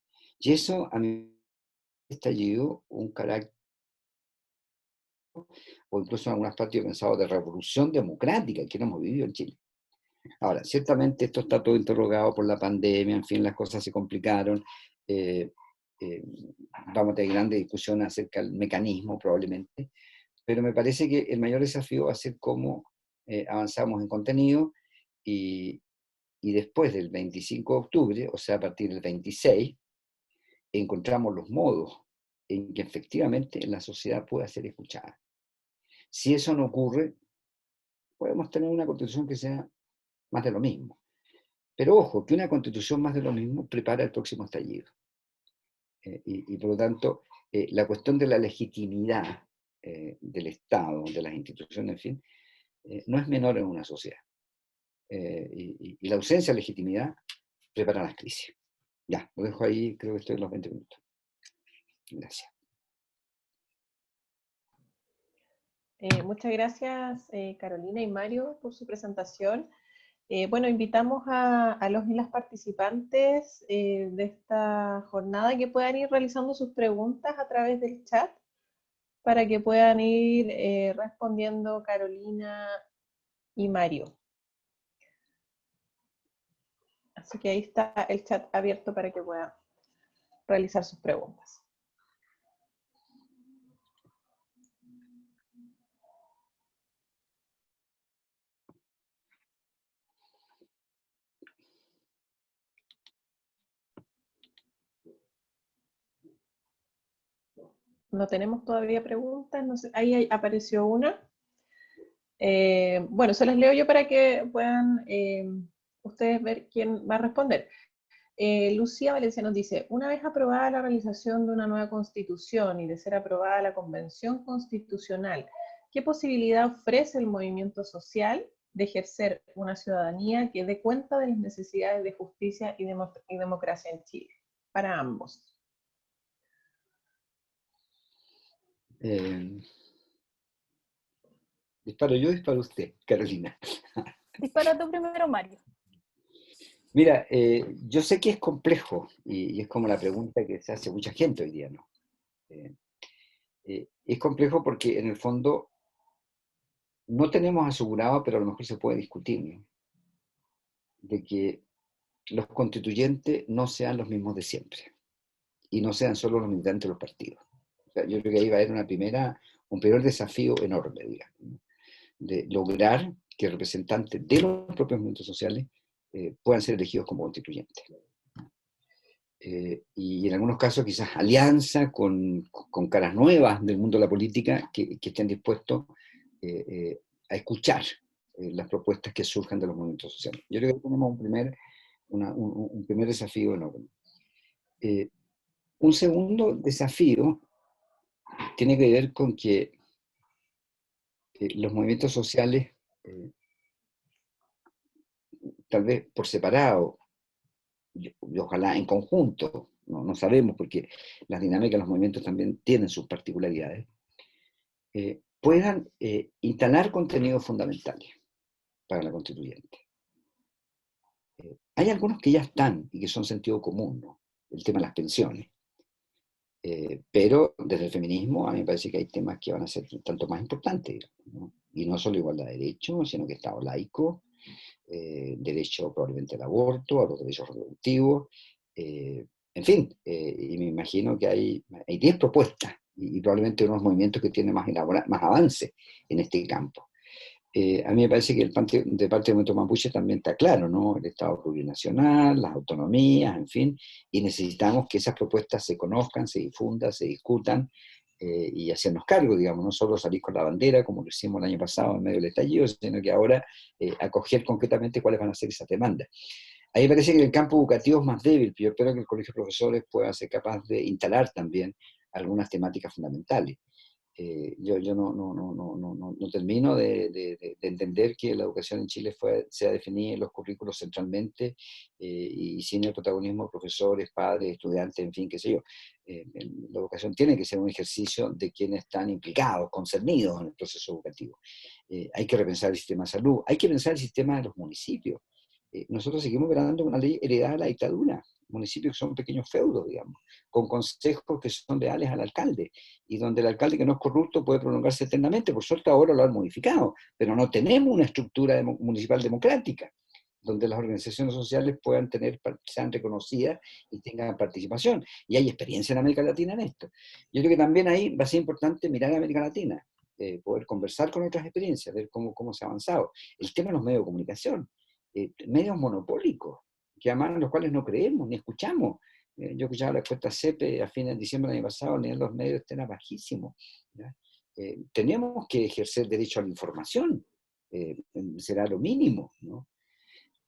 Y eso a mí estallido un carácter, o incluso en algunas partes yo he pensado, de revolución democrática que no hemos vivido en Chile. Ahora, ciertamente esto está todo interrogado por la pandemia, en fin, las cosas se complicaron, eh, eh, vamos a tener grandes discusiones acerca del mecanismo probablemente, pero me parece que el mayor desafío va a ser cómo avanzamos en contenido y, y después del 25 de octubre, o sea, a partir del 26, encontramos los modos en que efectivamente la sociedad pueda ser escuchada. Si eso no ocurre, podemos tener una constitución que sea más de lo mismo. Pero ojo, que una constitución más de lo mismo prepara el próximo estallido. Y por lo tanto, la cuestión de la legitimidad del Estado, de las instituciones, en fin, no es menor en una sociedad. Y la ausencia de legitimidad prepara las crisis. Ya, lo dejo ahí, creo que estoy en los 20 minutos. Gracias. Muchas gracias, Carolina y Mario, por su presentación. Bueno, invitamos a los y las participantes de esta jornada que puedan ir realizando sus preguntas a través del chat para que puedan ir respondiendo Carolina y Mario. Así que ahí está el chat abierto para que puedan realizar sus preguntas. No tenemos todavía preguntas, no sé, ahí apareció una. Bueno, se las leo yo para que puedan ustedes ver quién va a responder. Lucía Valencia nos dice, una vez aprobada la realización de una nueva constitución y de ser aprobada la convención constitucional, ¿qué posibilidad ofrece el movimiento social de ejercer una ciudadanía que dé cuenta de las necesidades de justicia y democracia en Chile? Para ambos. Disparo yo, disparo usted, Carolina. Dispara tú primero, Mario. Mira, yo sé que es complejo y es como la pregunta que se hace mucha gente hoy día, ¿no? Es complejo porque en el fondo no tenemos asegurado, pero a lo mejor se puede discutir, ¿no? De que los constituyentes no sean los mismos de siempre y no sean solo los militantes de los partidos. O sea, yo creo que ahí va a haber un primer desafío enorme, digamos, ¿no? De lograr que representantes de los propios movimientos sociales puedan ser elegidos como constituyentes. Y en algunos casos quizás alianza con caras nuevas del mundo de la política que estén dispuestos a escuchar las propuestas que surjan de los movimientos sociales. Yo creo que tenemos un primer desafío enorme. Un segundo desafío tiene que ver con que los movimientos sociales, tal vez por separado, y ojalá en conjunto, no sabemos porque las dinámicas de los movimientos también tienen sus particularidades, puedan instalar contenidos fundamentales para la constituyente. Hay algunos que ya están y que son sentido común, ¿no? El tema de las pensiones. Pero desde el feminismo a mí me parece que hay temas que van a ser tanto más importantes, ¿no? Y no solo igualdad de derechos, sino que Estado laico, derecho probablemente al aborto, a los derechos reproductivos, en fin, y me imagino que hay 10 propuestas y probablemente unos movimientos que tienen más avance en este campo. A mí me parece que de parte del movimiento mapuche también está claro, ¿no? El Estado plurinacional, las autonomías, en fin, y necesitamos que esas propuestas se conozcan, se difundan, se discutan y hacernos cargo, digamos, no solo salir con la bandera como lo hicimos el año pasado en medio del estallido, sino que ahora acoger concretamente cuáles van a ser esas demandas. A mí me parece que el campo educativo es más débil, pero yo espero que el Colegio de Profesores pueda ser capaz de instalar también algunas temáticas fundamentales. Yo no termino de entender que la educación en Chile sea definida en los currículos centralmente y sin el protagonismo de profesores, padres, estudiantes, en fin, qué sé yo. La educación tiene que ser un ejercicio de quienes están implicados, concernidos en el proceso educativo. Hay que repensar el sistema de salud, hay que pensar el sistema de los municipios. Nosotros seguimos operando una ley heredada de la dictadura, municipios que son pequeños feudos, digamos, con consejos que son leales al alcalde, y donde el alcalde que no es corrupto puede prolongarse eternamente. Por suerte ahora lo han modificado, pero no tenemos una estructura municipal democrática, donde las organizaciones sociales sean reconocidas y tengan participación. Y hay experiencia en América Latina en esto. Yo creo que también ahí va a ser importante mirar a América Latina, poder conversar con otras experiencias, ver cómo se ha avanzado. El tema de los medios de comunicación, medios monopólicos, que además en los cuales no creemos ni escuchamos. Yo escuchaba la encuesta CEPE a fines de diciembre del año pasado, el nivel de los medios era bajísimo. Tenemos que ejercer derecho a la información, será lo mínimo, ¿no?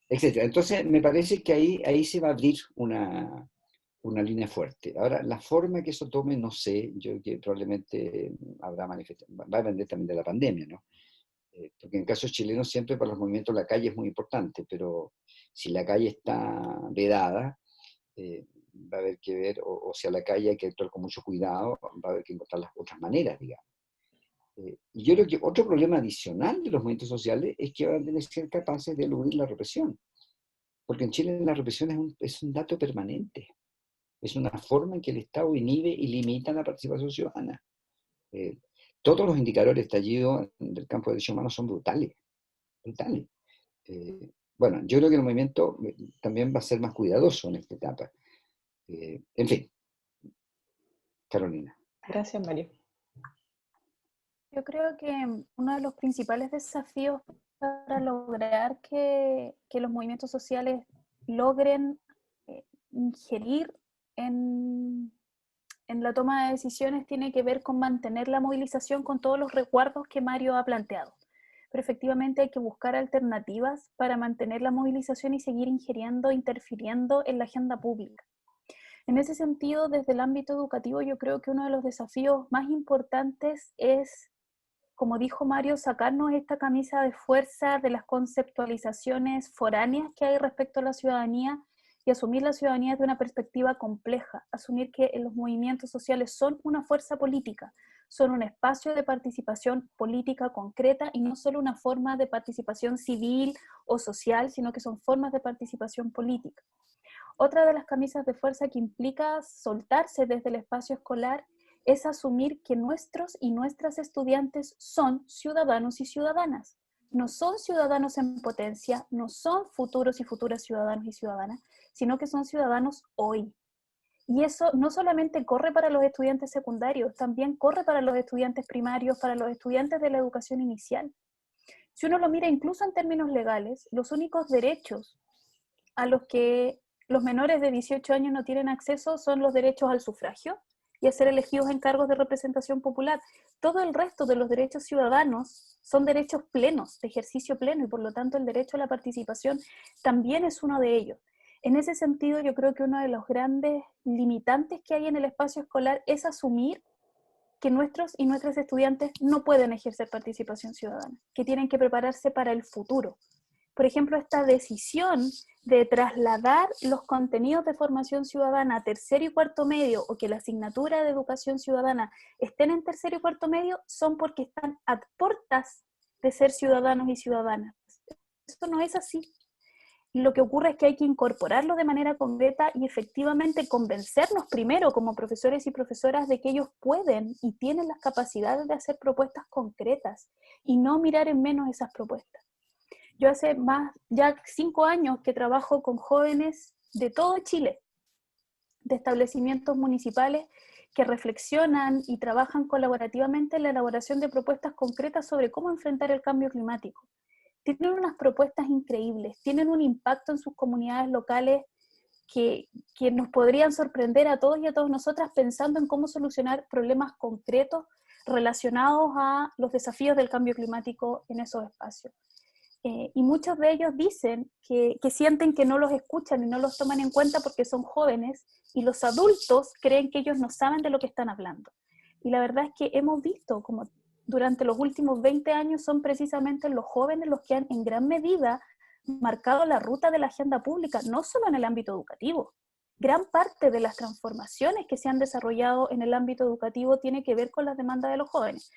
Etcétera. Entonces, me parece que ahí se va a abrir una línea fuerte. Ahora, la forma que eso tome, no sé, yo creo que probablemente va a depender también de la pandemia, ¿no? Porque en el caso chileno siempre para los movimientos la calle es muy importante, pero si la calle está vedada, va a haber que ver, o si a la calle hay que actuar con mucho cuidado, va a haber que encontrar las otras maneras, digamos. Y yo creo que otro problema adicional de los movimientos sociales es que van a tener que ser capaces de eludir la represión, porque en Chile la represión es un dato permanente, es una forma en que el Estado inhibe y limita la participación ciudadana. Todos los indicadores de estallido del campo de derechos humanos son brutales, brutales. Bueno, yo creo que el movimiento también va a ser más cuidadoso en esta etapa. En fin, Carolina. Gracias, Mario. Yo creo que uno de los principales desafíos para lograr que los movimientos sociales logren ingerir en la toma de decisiones tiene que ver con mantener la movilización con todos los resguardos que Mario ha planteado. Pero efectivamente hay que buscar alternativas para mantener la movilización y seguir ingiriendo, interfiriendo en la agenda pública. En ese sentido, desde el ámbito educativo, yo creo que uno de los desafíos más importantes es, como dijo Mario, sacarnos esta camisa de fuerza de las conceptualizaciones foráneas que hay respecto a la ciudadanía y asumir la ciudadanía desde una perspectiva compleja, asumir que los movimientos sociales son una fuerza política, son un espacio de participación política concreta y no solo una forma de participación civil o social, sino que son formas de participación política. Otra de las camisas de fuerza que implica soltarse desde el espacio escolar es asumir que nuestros y nuestras estudiantes son ciudadanos y ciudadanas. No son ciudadanos en potencia, no son futuros y futuras ciudadanos y ciudadanas, sino que son ciudadanos hoy. Y eso no solamente corre para los estudiantes secundarios, también corre para los estudiantes primarios, para los estudiantes de la educación inicial. Si uno lo mira incluso en términos legales, los únicos derechos a los que los menores de 18 años no tienen acceso son los derechos al sufragio y a ser elegidos en cargos de representación popular. Todo el resto de los derechos ciudadanos son derechos plenos, de ejercicio pleno, y por lo tanto el derecho a la participación también es uno de ellos. En ese sentido, yo creo que uno de los grandes limitantes que hay en el espacio escolar es asumir que nuestros y nuestras estudiantes no pueden ejercer participación ciudadana, que tienen que prepararse para el futuro. Por ejemplo, esta decisión de trasladar los contenidos de formación ciudadana a tercero y cuarto medio, o que la asignatura de educación ciudadana estén en tercero y cuarto medio, son porque están a puertas de ser ciudadanos y ciudadanas. Eso no es así. Lo que ocurre es que hay que incorporarlo de manera concreta y efectivamente convencernos primero como profesores y profesoras de que ellos pueden y tienen las capacidades de hacer propuestas concretas y no mirar en menos esas propuestas. Yo hace ya 5 años que trabajo con jóvenes de todo Chile, de establecimientos municipales que reflexionan y trabajan colaborativamente en la elaboración de propuestas concretas sobre cómo enfrentar el cambio climático. Tienen unas propuestas increíbles, tienen un impacto en sus comunidades locales que nos podrían sorprender a todos y a todas nosotras pensando en cómo solucionar problemas concretos relacionados a los desafíos del cambio climático en esos espacios. Y muchos de ellos dicen que sienten que no los escuchan y no los toman en cuenta porque son jóvenes y los adultos creen que ellos no saben de lo que están hablando. Y la verdad es que hemos visto como durante los últimos 20 años son precisamente los jóvenes los que han en gran medida marcado la ruta de la agenda pública, no solo en el ámbito educativo. Gran parte de las transformaciones que se han desarrollado en el ámbito educativo tiene que ver con las demandas de los jóvenes.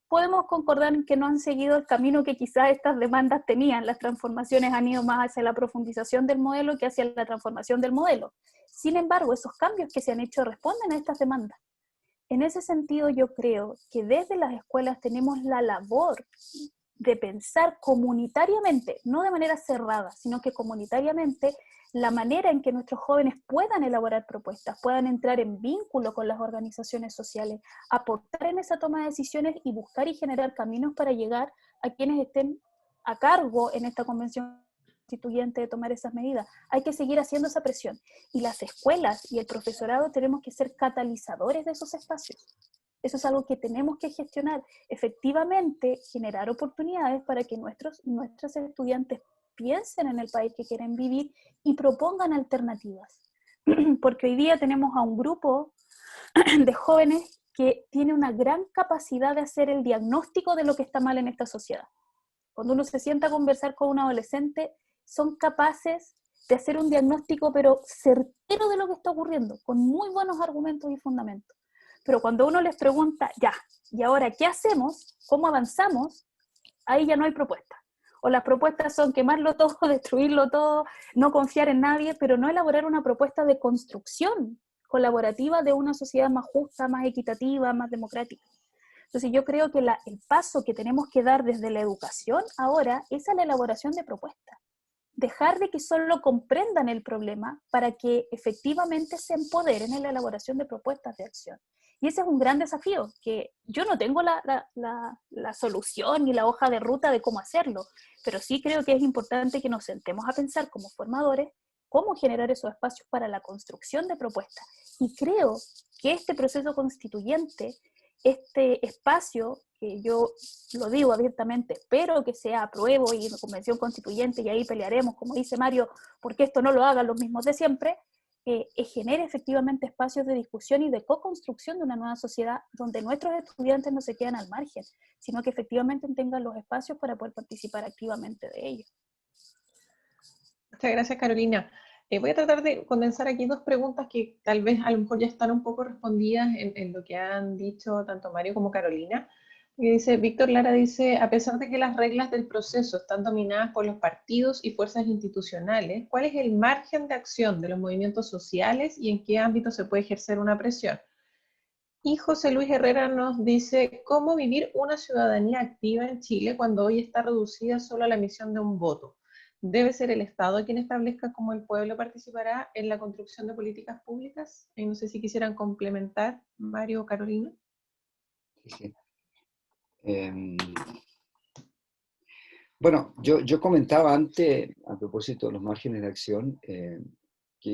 Podemos concordar en que no han seguido el camino que quizás estas demandas tenían. Las transformaciones han ido más hacia la profundización del modelo que hacia la transformación del modelo. Sin embargo, esos cambios que se han hecho responden a estas demandas. En ese sentido, yo creo que desde las escuelas tenemos la labor de pensar comunitariamente, no de manera cerrada, sino que comunitariamente, la manera en que nuestros jóvenes puedan elaborar propuestas, puedan entrar en vínculo con las organizaciones sociales, aportar en esa toma de decisiones y buscar y generar caminos para llegar a quienes estén a cargo en esta convención constituyente de tomar esas medidas. Hay que seguir haciendo esa presión. Y las escuelas y el profesorado tenemos que ser catalizadores de esos espacios. Eso es algo que tenemos que gestionar. Efectivamente, generar oportunidades para que nuestros y nuestras estudiantes piensen en el país que quieren vivir y propongan alternativas. Porque hoy día tenemos a un grupo de jóvenes que tiene una gran capacidad de hacer el diagnóstico de lo que está mal en esta sociedad. Cuando uno se sienta a conversar con un adolescente, son capaces de hacer un diagnóstico, pero certero de lo que está ocurriendo, con muy buenos argumentos y fundamentos. Pero cuando uno les pregunta, ya, ¿y ahora qué hacemos? ¿Cómo avanzamos? Ahí ya no hay propuesta. O las propuestas son quemarlo todo, destruirlo todo, no confiar en nadie, pero no elaborar una propuesta de construcción colaborativa de una sociedad más justa, más equitativa, más democrática. Entonces yo creo que el paso que tenemos que dar desde la educación ahora es a la elaboración de propuestas. Dejar de que solo comprendan el problema para que efectivamente se empoderen en la elaboración de propuestas de acción. Y ese es un gran desafío, que yo no tengo la solución ni la hoja de ruta de cómo hacerlo, pero sí creo que es importante que nos sentemos a pensar como formadores cómo generar esos espacios para la construcción de propuestas. Y creo que este proceso constituyente, este espacio, que yo lo digo abiertamente, espero que sea apruebo y en convención constituyente, y ahí pelearemos, como dice Mario, porque esto no lo hagan los mismos de siempre, genere efectivamente espacios de discusión y de co-construcción de una nueva sociedad donde nuestros estudiantes no se quedan al margen, sino que efectivamente tengan los espacios para poder participar activamente de ellos. Muchas gracias, Carolina. Voy a tratar de condensar aquí dos preguntas que tal vez a lo mejor ya están un poco respondidas en lo que han dicho tanto Mario como Carolina. Y dice, Víctor Lara dice, a pesar de que las reglas del proceso están dominadas por los partidos y fuerzas institucionales, ¿cuál es el margen de acción de los movimientos sociales y en qué ámbito se puede ejercer una presión? Y José Luis Herrera nos dice, ¿cómo vivir una ciudadanía activa en Chile cuando hoy está reducida solo a la emisión de un voto? ¿Debe ser el Estado quien establezca cómo el pueblo participará en la construcción de políticas públicas? No sé si quisieran complementar, Mario o Carolina. Sí. Bueno, yo comentaba antes, a propósito de los márgenes de acción, que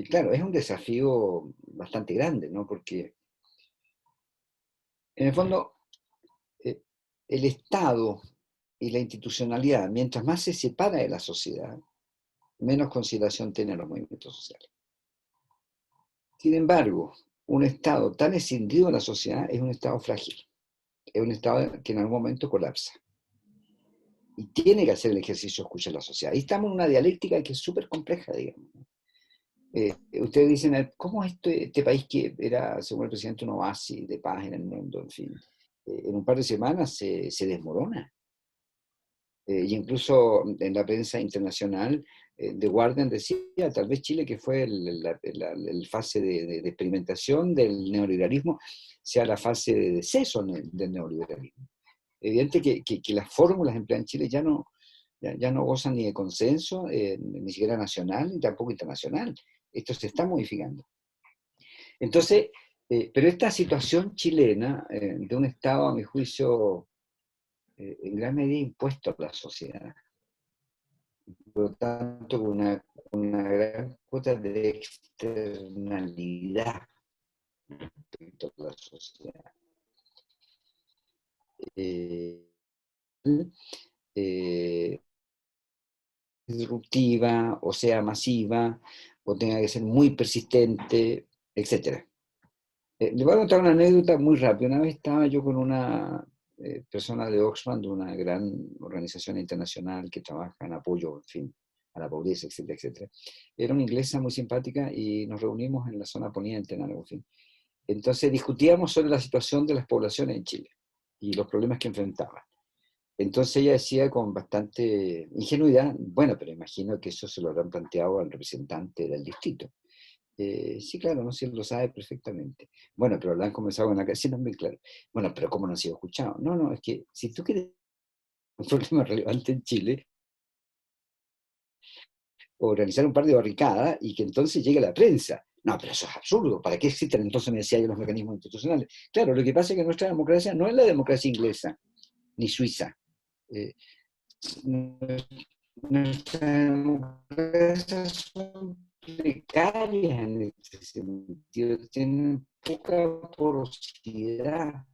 claro, es un desafío bastante grande, ¿no? Porque en el fondo, el Estado y la institucionalidad, mientras más se separa de la sociedad, menos consideración tienen los movimientos sociales. Sin embargo, un Estado tan escindido de la sociedad es un Estado frágil, es un Estado que en algún momento colapsa. Y tiene que hacer el ejercicio de escuchar a la sociedad. Y estamos en una dialéctica que es súper compleja, digamos. Ustedes dicen, ¿cómo es este país que era, según el presidente, un oasis de paz en el mundo? En fin, en un par de semanas se desmorona. Y incluso en la prensa internacional, The Guardian decía, tal vez Chile, que fue el fase de experimentación del neoliberalismo, sea la fase de deceso del neoliberalismo. Evidente que las fórmulas empleadas en Chile ya no gozan ni de consenso, ni siquiera nacional, ni tampoco internacional. Esto se está modificando. Entonces, pero esta situación chilena, de un Estado, a mi juicio, en gran medida impuesto a la sociedad, por lo tanto, una gran cuota de externalidad respecto a la sociedad. Disruptiva, o sea masiva, o tenga que ser muy persistente, etc. Le voy a contar una anécdota muy rápida. Una vez estaba yo con una persona de Oxfam, de una gran organización internacional que trabaja en apoyo, en fin, a la pobreza, etcétera, etcétera. Era una inglesa muy simpática y nos reunimos en la zona poniente, en algo, en fin. Entonces discutíamos sobre la situación de las poblaciones en Chile y los problemas que enfrentaban. Entonces ella decía con bastante ingenuidad, bueno, pero imagino que eso se lo habrán planteado al representante del distrito. Sí, claro, no sé, lo sabe perfectamente. Bueno, pero lo han comenzado con la sí, no es muy claro. Bueno, pero ¿cómo no han sido escuchados? No, no, es que si tú quieres un problema relevante en Chile, organizar un par de barricadas y que entonces llegue la prensa. No, pero eso es absurdo. ¿Para qué existen entonces, me decía yo, los mecanismos institucionales? Claro, lo que pasa es que nuestra democracia no es la democracia inglesa ni suiza. Eh, Nuestras democracias son precarias en este sentido, tienen poca porosidad.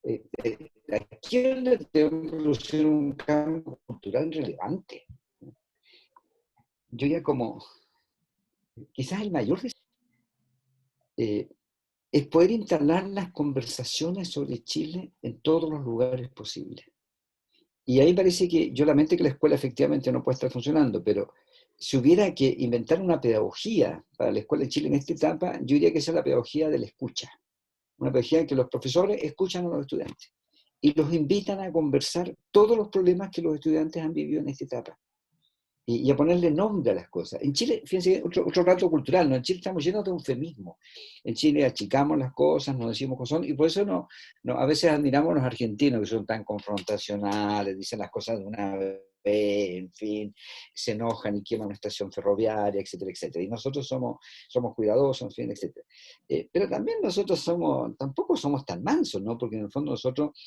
Aquí es donde tenemos que producir un cambio cultural relevante. Yo ya como, quizás el mayor es poder instalar las conversaciones sobre Chile en todos los lugares posibles. Y ahí parece que, yo lamento que la escuela efectivamente no puede estar funcionando, pero si hubiera que inventar una pedagogía para la escuela de Chile en esta etapa, yo diría que esa es la pedagogía de la escucha. Una pedagogía en que los profesores escuchan a los estudiantes y los invitan a conversar todos los problemas que los estudiantes han vivido en esta etapa. Y a ponerle nombre a las cosas. En Chile, fíjense, otro rato cultural, ¿no? En Chile estamos llenos de eufemismo. En Chile achicamos las cosas, nos decimos cosas son, y por eso a veces admiramos a los argentinos que son tan confrontacionales, dicen las cosas de una vez, en fin, se enojan y queman una estación ferroviaria, etcétera, etcétera. Y nosotros somos cuidadosos, en fin, etcétera. Pero también nosotros tampoco somos tan mansos, ¿no? Porque en el fondo nosotros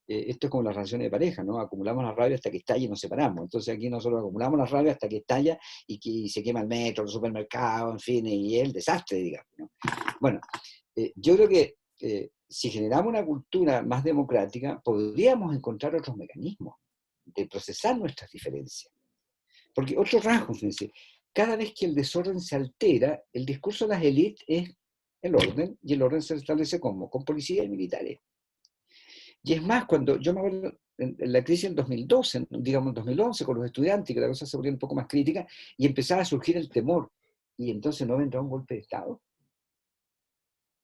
esto es como las relaciones de pareja, ¿no? Acumulamos la rabia hasta que estalla y nos separamos. Entonces aquí nosotros acumulamos la rabia hasta que estalla y que se quema el metro, el supermercado, en fin, y es el desastre, digamos, ¿no? Bueno, yo creo que si generamos una cultura más democrática, podríamos encontrar otros mecanismos de procesar nuestras diferencias. Porque otro rasgo, fíjense, cada vez que el desorden se altera, el discurso de las élites es el orden, y el orden se establece ¿cómo? Con policías y militares. Y es más, cuando yo me acuerdo en la crisis del 2012, digamos en 2011, con los estudiantes, que la cosa se volvió un poco más crítica, y empezaba a surgir el temor. Y entonces no vendrá un golpe de Estado.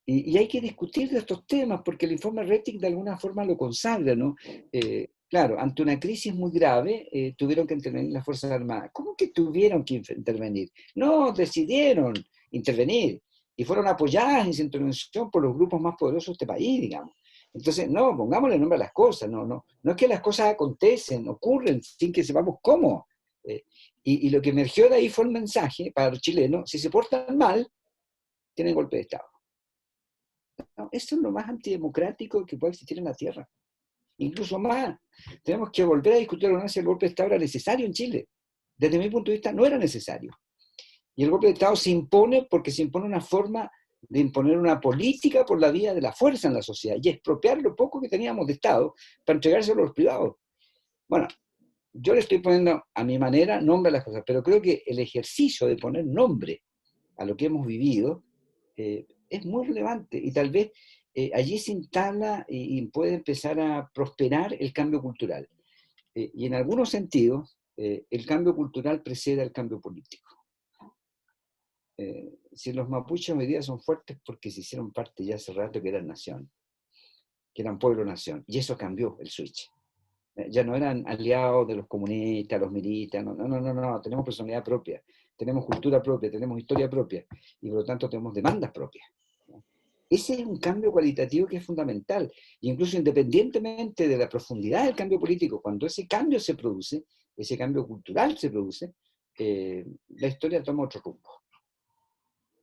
Y hay que discutir de estos temas, porque el informe Rettig de alguna forma lo consagra, ¿no? Claro, ante una crisis muy grave, tuvieron que intervenir las Fuerzas Armadas. ¿Cómo que tuvieron que intervenir? No, decidieron intervenir y fueron apoyadas en su intervención por los grupos más poderosos de este país, digamos. Entonces, no, pongámosle nombre a las cosas, no es que las cosas acontecen, ocurren sin que sepamos cómo. Y lo que emergió de ahí fue un mensaje para los chilenos: si se portan mal, tienen golpe de Estado. No, esto es lo más antidemocrático que puede existir en la Tierra. Incluso más, tenemos que volver a discutir si el golpe de Estado era necesario en Chile. Desde mi punto de vista, no era necesario. Y el golpe de Estado se impone porque se impone una forma de imponer una política por la vía de la fuerza en la sociedad y expropiar lo poco que teníamos de Estado para entregárselo a los privados. Bueno, yo le estoy poniendo a mi manera nombre a las cosas, pero creo que el ejercicio de poner nombre a lo que hemos vivido es muy relevante y tal vez allí se instala y puede empezar a prosperar el cambio cultural. Y en algunos sentidos, el cambio cultural precede al cambio político. Si los mapuches hoy día son fuertes porque se hicieron parte ya hace rato que eran nación, que eran pueblo-nación, y eso cambió el switch. Ya no eran aliados de los comunistas, los militas, no, tenemos personalidad propia, tenemos cultura propia, tenemos historia propia, y por lo tanto tenemos demandas propias. Ese es un cambio cualitativo que es fundamental, e incluso independientemente de la profundidad del cambio político, cuando ese cambio se produce, ese cambio cultural se produce, la historia toma otro rumbo.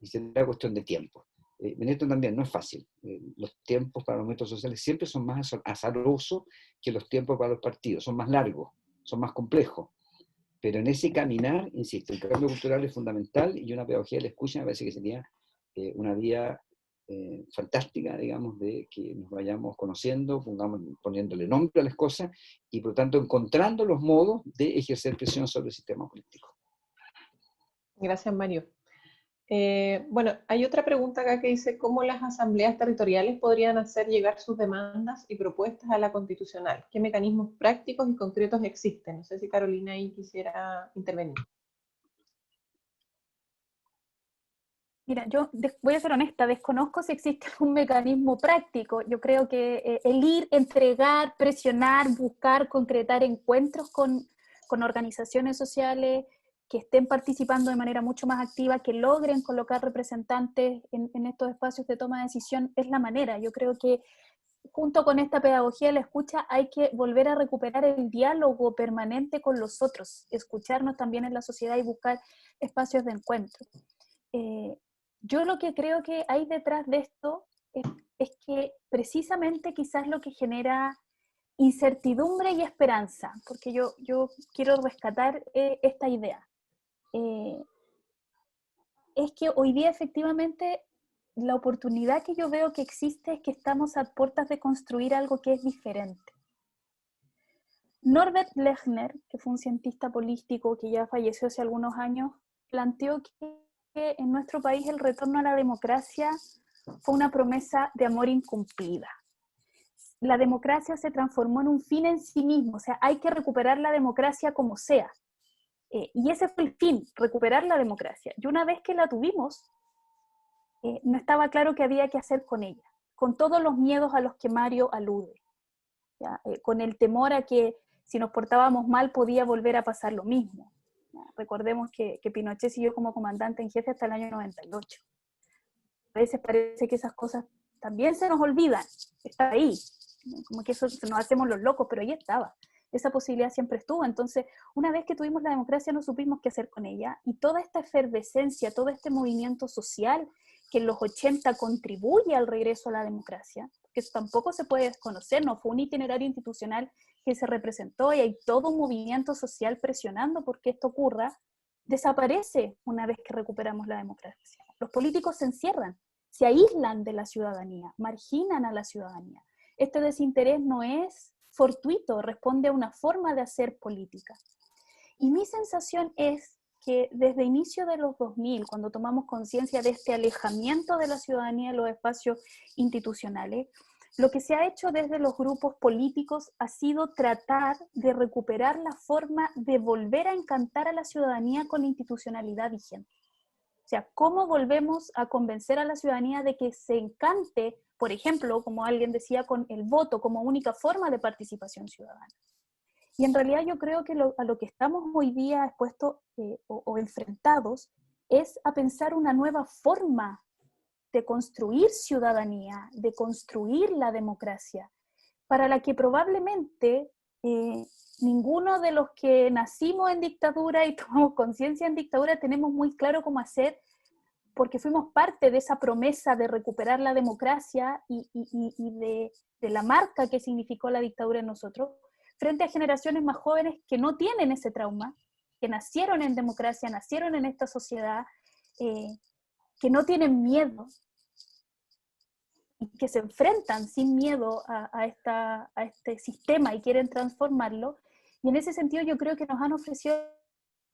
Y será cuestión de tiempo. En esto también no es fácil. Los tiempos para los movimientos sociales siempre son más azarosos que los tiempos para los partidos, son más largos, son más complejos. Pero en ese caminar, insisto, el cambio cultural es fundamental y una pedagogía de la escucha me parece que sería una vía fantástica, digamos, de que nos vayamos conociendo, poniéndole nombre a las cosas y por lo tanto encontrando los modos de ejercer presión sobre el sistema político. Gracias, Mario. Bueno, hay otra pregunta acá que dice, ¿cómo las asambleas territoriales podrían hacer llegar sus demandas y propuestas a la constitucional? ¿Qué mecanismos prácticos y concretos existen? No sé si Carolina ahí quisiera intervenir. Mira, yo voy a ser honesta, desconozco si existe algún mecanismo práctico. Yo creo que el ir, entregar, presionar, buscar, concretar encuentros con organizaciones sociales que estén participando de manera mucho más activa, que logren colocar representantes en estos espacios de toma de decisión, es la manera. Yo creo que junto con esta pedagogía de la escucha hay que volver a recuperar el diálogo permanente con los otros, escucharnos también en la sociedad y buscar espacios de encuentro. Yo lo que creo que hay detrás de esto es que precisamente quizás lo que genera incertidumbre y esperanza, porque yo quiero rescatar esta idea, es que hoy día efectivamente la oportunidad que yo veo que existe es que estamos a puertas de construir algo que es diferente. Norbert Lechner, que fue un cientista político que ya falleció hace algunos años, planteó que en nuestro país el retorno a la democracia fue una promesa de amor incumplida. La democracia se transformó en un fin en sí mismo, o sea, hay que recuperar la democracia como sea. Y ese fue el fin, recuperar la democracia. Y una vez que la tuvimos, no estaba claro qué había que hacer con ella, con todos los miedos a los que Mario alude, ¿ya? Con el temor a que si nos portábamos mal podía volver a pasar lo mismo. ¿Ya? Recordemos que Pinochet siguió como comandante en jefe hasta el año 98. A veces parece que esas cosas también se nos olvidan, está ahí, como que eso nos hacemos los locos, pero ahí estaba. Esa posibilidad siempre estuvo. Entonces, una vez que tuvimos la democracia, no supimos qué hacer con ella, y toda esta efervescencia, todo este movimiento social que en los 80 contribuye al regreso a la democracia, que eso tampoco se puede desconocer, no fue un itinerario institucional que se representó y hay todo un movimiento social presionando porque esto ocurra, desaparece una vez que recuperamos la democracia. Los políticos se encierran, se aíslan de la ciudadanía, marginan a la ciudadanía. Este desinterés no es fortuito, responde a una forma de hacer política. Y mi sensación es que desde inicio de los 2000, cuando tomamos conciencia de este alejamiento de la ciudadanía de los espacios institucionales, lo que se ha hecho desde los grupos políticos ha sido tratar de recuperar la forma de volver a encantar a la ciudadanía con la institucionalidad vigente. O sea, ¿cómo volvemos a convencer a la ciudadanía de que se encante, por ejemplo, como alguien decía, con el voto como única forma de participación ciudadana? Y en realidad yo creo que a lo que estamos hoy día expuestos o enfrentados es a pensar una nueva forma de construir ciudadanía, de construir la democracia, para la que probablemente ninguno de los que nacimos en dictadura y tomamos conciencia en dictadura tenemos muy claro cómo hacer, porque fuimos parte de esa promesa de recuperar la democracia y de la marca que significó la dictadura en nosotros, frente a generaciones más jóvenes que no tienen ese trauma, que nacieron en democracia, nacieron en esta sociedad, que no tienen miedo, y que se enfrentan sin miedo a este sistema y quieren transformarlo. Y en ese sentido yo creo que nos han ofrecido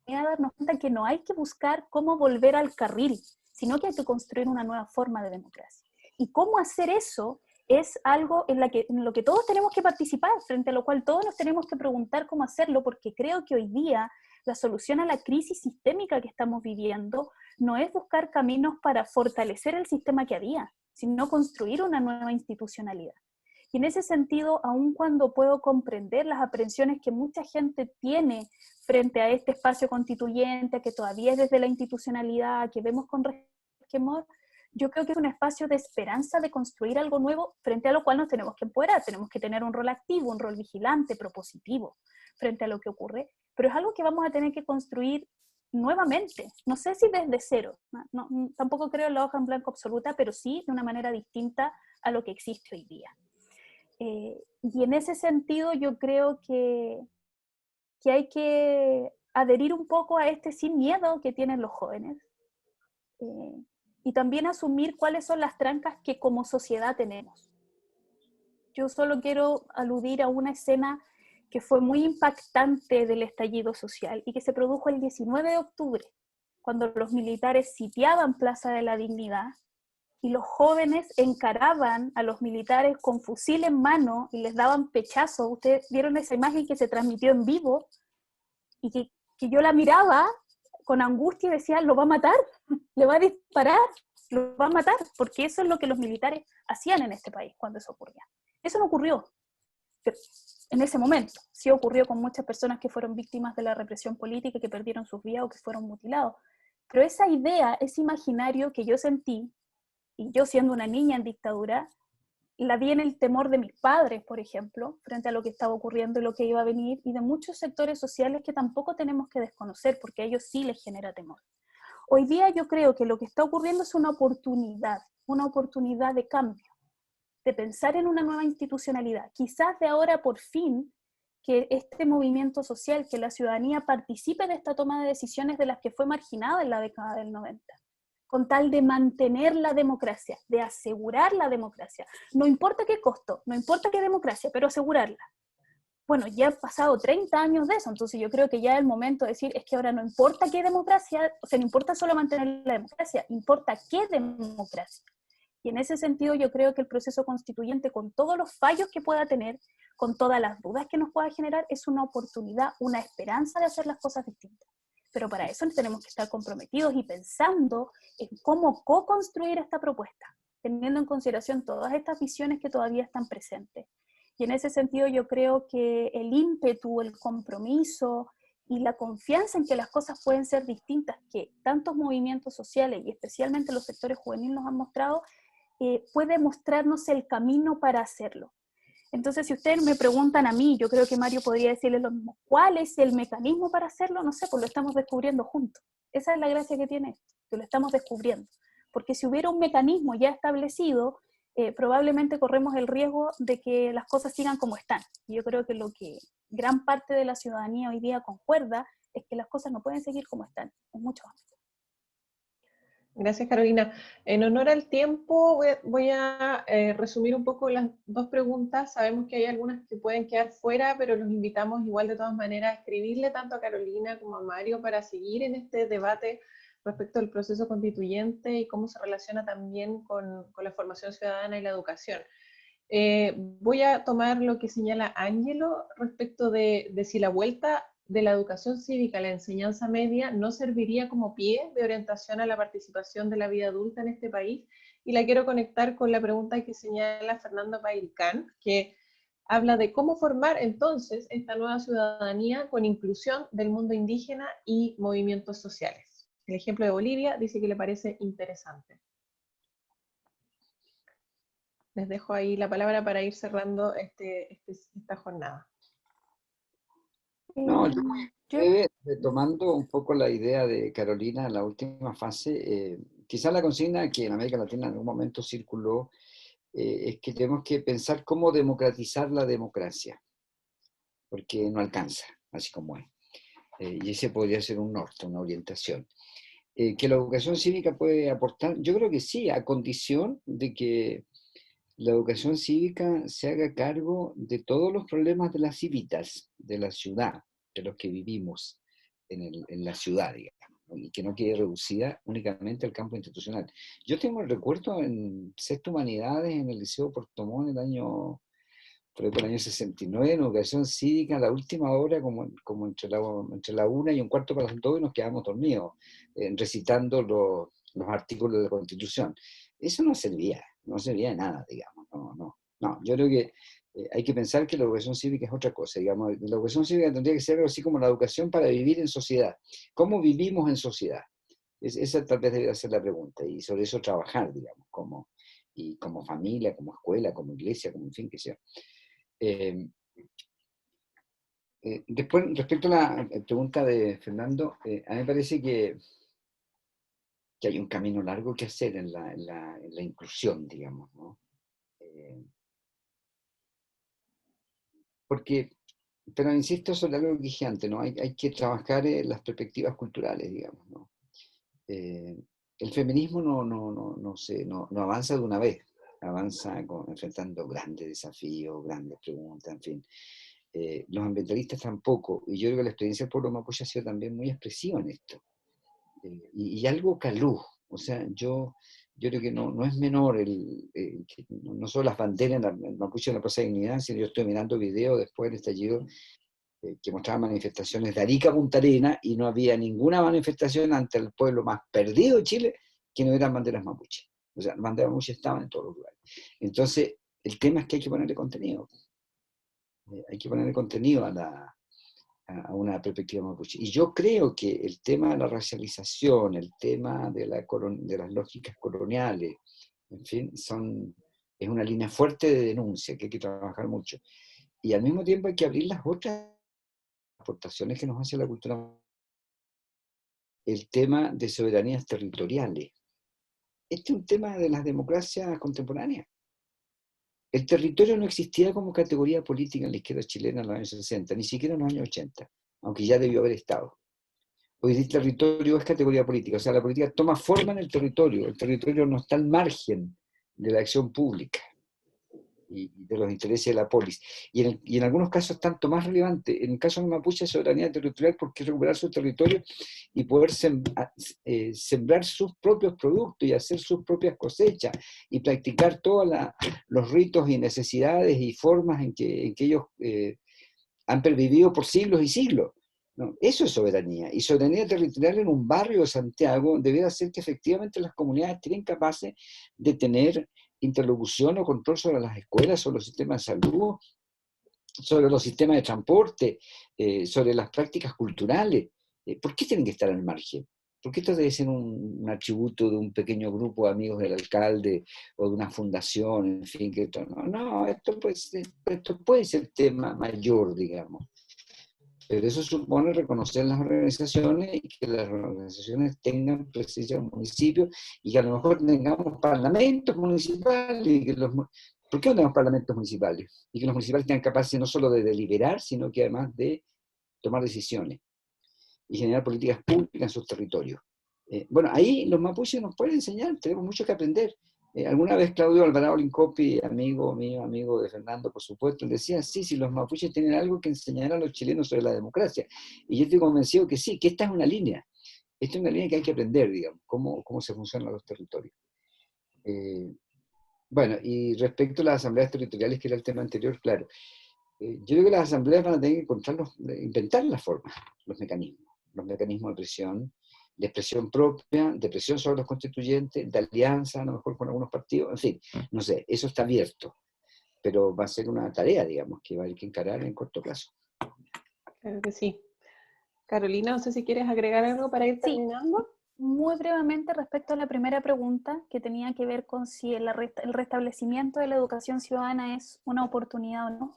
a darnos cuenta que no hay que buscar cómo volver al carril, sino que hay que construir una nueva forma de democracia. Y cómo hacer eso es algo en lo que todos tenemos que participar, frente a lo cual todos nos tenemos que preguntar cómo hacerlo, porque creo que hoy día la solución a la crisis sistémica que estamos viviendo no es buscar caminos para fortalecer el sistema que había, sino construir una nueva institucionalidad. Y en ese sentido, aun cuando puedo comprender las aprensiones que mucha gente tiene frente a este espacio constituyente, que todavía es desde la institucionalidad, que vemos con resquemor, yo creo que es un espacio de esperanza de construir algo nuevo, frente a lo cual nos tenemos que empoderar, tenemos que tener un rol activo, un rol vigilante, propositivo, frente a lo que ocurre, pero es algo que vamos a tener que construir nuevamente, no sé si desde cero, tampoco creo en la hoja en blanco absoluta, pero sí de una manera distinta a lo que existe hoy día. Y en ese sentido yo creo que hay que adherir un poco a este sin miedo que tienen los jóvenes, y también asumir cuáles son las trancas que como sociedad tenemos. Yo solo quiero aludir a una escena que fue muy impactante del estallido social y que se produjo el 19 de octubre, cuando los militares sitiaban Plaza de la Dignidad y los jóvenes encaraban a los militares con fusil en mano y les daban pechazos. Ustedes vieron esa imagen que se transmitió en vivo y que yo la miraba con angustia y decía, lo va a matar, le va a disparar, lo va a matar, porque eso es lo que los militares hacían en este país cuando eso ocurría. Eso no ocurrió, pero en ese momento. Sí ocurrió con muchas personas que fueron víctimas de la represión política, que perdieron sus vidas o que fueron mutilados. Pero esa idea, ese imaginario que yo sentí, y yo siendo una niña en dictadura, la vi en el temor de mis padres, por ejemplo, frente a lo que estaba ocurriendo y lo que iba a venir, y de muchos sectores sociales que tampoco tenemos que desconocer, porque a ellos sí les genera temor. Hoy día yo creo que lo que está ocurriendo es una oportunidad de cambio, de pensar en una nueva institucionalidad. Quizás de ahora por fin que este movimiento social, que la ciudadanía participe de esta toma de decisiones de las que fue marginada en la década del 90, con tal de mantener la democracia, de asegurar la democracia. No importa qué costo, no importa qué democracia, pero asegurarla. Bueno, ya han pasado 30 años de eso, entonces yo creo que ya es el momento de decir, es que ahora no importa qué democracia, o sea, no importa solo mantener la democracia, importa qué democracia. Y en ese sentido yo creo que el proceso constituyente, con todos los fallos que pueda tener, con todas las dudas que nos pueda generar, es una oportunidad, una esperanza de hacer las cosas distintas. Pero para eso tenemos que estar comprometidos y pensando en cómo co-construir esta propuesta, teniendo en consideración todas estas visiones que todavía están presentes. Y en ese sentido yo creo que el ímpetu, el compromiso y la confianza en que las cosas pueden ser distintas, que tantos movimientos sociales y especialmente los sectores juveniles nos han mostrado, puede mostrarnos el camino para hacerlo. Entonces, si ustedes me preguntan a mí, yo creo que Mario podría decirles lo mismo. ¿Cuál es el mecanismo para hacerlo? No sé, pues lo estamos descubriendo juntos. Esa es la gracia que tiene esto, que lo estamos descubriendo. Porque si hubiera un mecanismo ya establecido, probablemente corremos el riesgo de que las cosas sigan como están. Y yo creo que lo que gran parte de la ciudadanía hoy día concuerda es que las cosas no pueden seguir como están, en muchos ámbitos. Gracias, Carolina. En honor al tiempo, voy a resumir un poco las dos preguntas. Sabemos que hay algunas que pueden quedar fuera, pero los invitamos igual de todas maneras a escribirle tanto a Carolina como a Mario para seguir en este debate respecto al proceso constituyente y cómo se relaciona también con la formación ciudadana y la educación. Voy a tomar lo que señala Ángelo respecto de si la vuelta de la educación cívica a la enseñanza media no serviría como pie de orientación a la participación de la vida adulta en este país, y la quiero conectar con la pregunta que señala Fernando Pairicán, que habla de cómo formar entonces esta nueva ciudadanía con inclusión del mundo indígena y movimientos sociales. El ejemplo de Bolivia dice que le parece interesante. Les dejo ahí la palabra para ir cerrando esta jornada. No, yo muy breve, retomando un poco la idea de Carolina en la última fase, quizá la consigna que en América Latina en algún momento circuló es que tenemos que pensar cómo democratizar la democracia, porque no alcanza, así como es. Y ese podría ser un norte, una orientación. Que la educación cívica puede aportar, yo creo que sí, a condición de que la educación cívica se haga cargo de todos los problemas de las civitas, de la ciudad, de los que vivimos en la ciudad, digamos, ¿no? Y que no quede reducida únicamente al campo institucional. Yo tengo el recuerdo en sexto humanidades en el Liceo Puerto Montt por el año 69, en educación cívica, a la última hora, como entre la 1 y un cuarto para las 2, y nos quedamos dormidos, recitando los artículos de la Constitución. Eso no servía de nada, digamos. No, yo creo que hay que pensar que la educación cívica es otra cosa, digamos. La educación cívica tendría que ser algo así como la educación para vivir en sociedad. ¿Cómo vivimos en sociedad? Esa tal vez debería ser la pregunta, y sobre eso trabajar, digamos, como familia, como escuela, como iglesia, como en fin, que sea. Después, respecto a la pregunta de Fernando, a mí me parece que hay un camino largo que hacer en la inclusión, digamos, ¿no? Pero insisto sobre algo que dije antes, ¿no? Hay que trabajar las perspectivas culturales, digamos, ¿no? El feminismo no avanza de una vez, avanza enfrentando grandes desafíos, grandes preguntas, en fin. Los ambientalistas tampoco, y yo creo que la experiencia del pueblo mapuche ha sido también muy expresiva en esto. y algo caló. O sea, yo creo que no es menor que no solo las banderas en el mapuche en la Plaza de Dignidad, sino yo estoy mirando videos después del estallido que mostraban manifestaciones de Arica a Punta Arenas y no había ninguna manifestación ante el pueblo más perdido de Chile que no eran banderas mapuche. O sea, las banderas mapuche estaban en todos los lugares. Entonces, el tema es que hay que ponerle contenido. Hay que ponerle contenido a una perspectiva mapuche. Y yo creo que el tema de la racialización, el tema de las lógicas coloniales, en fin, es una línea fuerte de denuncia que hay que trabajar mucho. Y al mismo tiempo hay que abrir las otras aportaciones que nos hace la cultura. El tema de soberanías territoriales. Este es un tema de las democracias contemporáneas. El territorio no existía como categoría política en la izquierda chilena en los años 60, ni siquiera en los años 80, aunque ya debió haber estado. Hoy el territorio es categoría política, o sea, la política toma forma en el territorio no está al margen de la acción pública y de los intereses de la polis. Y en algunos casos tanto más relevante, en el caso de Mapuche, soberanía territorial, porque es recuperar su territorio y poder sembrar sus propios productos y hacer sus propias cosechas y practicar todos los ritos y necesidades y formas en que ellos han pervivido por siglos y siglos. ¿No? Eso es soberanía. Y soberanía territorial en un barrio de Santiago debería ser que efectivamente las comunidades estén capaces de tener interlocución o control sobre las escuelas, sobre los sistemas de salud, sobre los sistemas de transporte, sobre las prácticas culturales. ¿Por qué tienen que estar al margen? ¿Por qué esto debe ser un atributo de un pequeño grupo de amigos del alcalde o de una fundación? En fin, que esto puede ser tema mayor, digamos. Pero eso supone reconocer las organizaciones y que las organizaciones tengan presencia en el municipio y que a lo mejor tengamos parlamentos municipales. ¿Por qué no tenemos parlamentos municipales? Y que los municipales tengan capacidad no solo de deliberar, sino que además de tomar decisiones y generar políticas públicas en sus territorios. Bueno, ahí los mapuches nos pueden enseñar, tenemos mucho que aprender. Alguna vez Claudio Alvarado Lincopi, amigo mío, amigo de Fernando, por supuesto, decía, sí, los mapuches tienen algo que enseñar a los chilenos sobre la democracia. Y yo estoy convencido que sí, que esta es una línea. Esta es una línea que hay que aprender, digamos, cómo se funcionan los territorios. Bueno, y respecto a las asambleas territoriales, que era el tema anterior, claro, yo creo que las asambleas van a tener que inventar las formas, los mecanismos de presión propia, de presión sobre los constituyentes, de alianza, a lo mejor con algunos partidos, en fin, no sé, eso está abierto, pero va a ser una tarea, digamos, que va a haber que encarar en corto plazo. Claro que sí. Carolina, no sé si quieres agregar algo para ir terminando. Muy brevemente respecto a la primera pregunta, que tenía que ver con si el restablecimiento de la educación ciudadana es una oportunidad o no.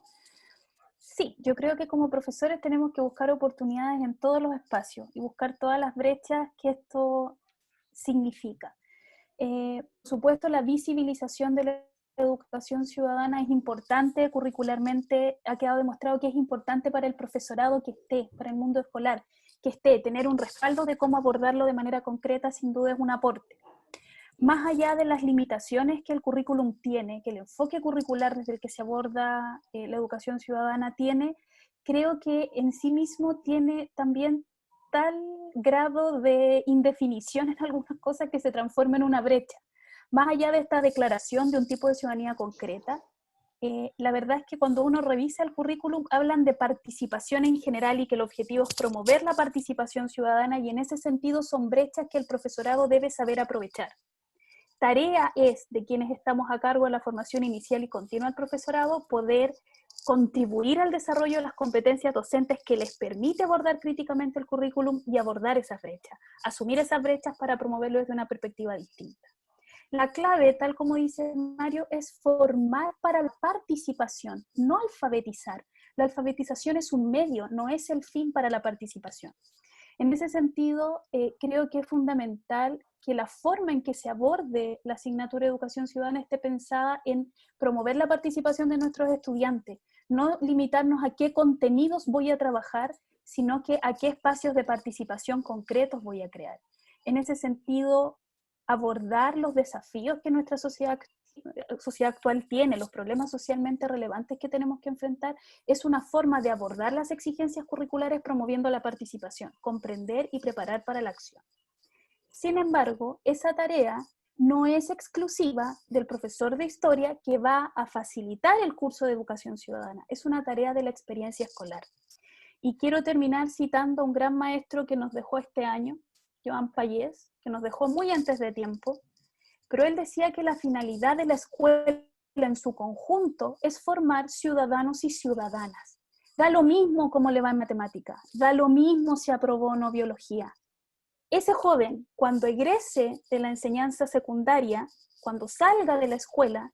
Sí, yo creo que como profesores tenemos que buscar oportunidades en todos los espacios y buscar todas las brechas que esto significa. Por supuesto, la visibilización de la educación ciudadana es importante curricularmente, ha quedado demostrado que es importante para el profesorado que esté, para el mundo escolar, que esté, tener un respaldo de cómo abordarlo de manera concreta, sin duda es un aporte. Más allá de las limitaciones que el currículum tiene, que el enfoque curricular desde el que se aborda la educación ciudadana tiene, creo que en sí mismo tiene también tal grado de indefinición en algunas cosas que se transforma en una brecha. Más allá de esta declaración de un tipo de ciudadanía concreta, la verdad es que cuando uno revisa el currículum hablan de participación en general y que el objetivo es promover la participación ciudadana, y en ese sentido son brechas que el profesorado debe saber aprovechar. Tarea es de quienes estamos a cargo de la formación inicial y continua del profesorado poder contribuir al desarrollo de las competencias docentes que les permite abordar críticamente el currículum y abordar esas brechas, asumir esas brechas para promoverlo desde una perspectiva distinta. La clave, tal como dice Mario, es formar para la participación, no alfabetizar. La alfabetización es un medio, no es el fin para la participación. En ese sentido, creo que es fundamental que la forma en que se aborde la asignatura de educación ciudadana esté pensada en promover la participación de nuestros estudiantes, no limitarnos a qué contenidos voy a trabajar, sino que a qué espacios de participación concretos voy a crear. En ese sentido, abordar los desafíos que nuestra sociedad actual tiene, los problemas socialmente relevantes que tenemos que enfrentar, es una forma de abordar las exigencias curriculares promoviendo la participación, comprender y preparar para la acción. Sin embargo, esa tarea no es exclusiva del profesor de historia que va a facilitar el curso de educación ciudadana. Es una tarea de la experiencia escolar. Y quiero terminar citando a un gran maestro que nos dejó este año, Joan Pallés, que nos dejó muy antes de tiempo, pero él decía que la finalidad de la escuela en su conjunto es formar ciudadanos y ciudadanas. Da lo mismo cómo le va en matemática, da lo mismo si aprobó o no biología. Ese joven, cuando egrese de la enseñanza secundaria, cuando salga de la escuela,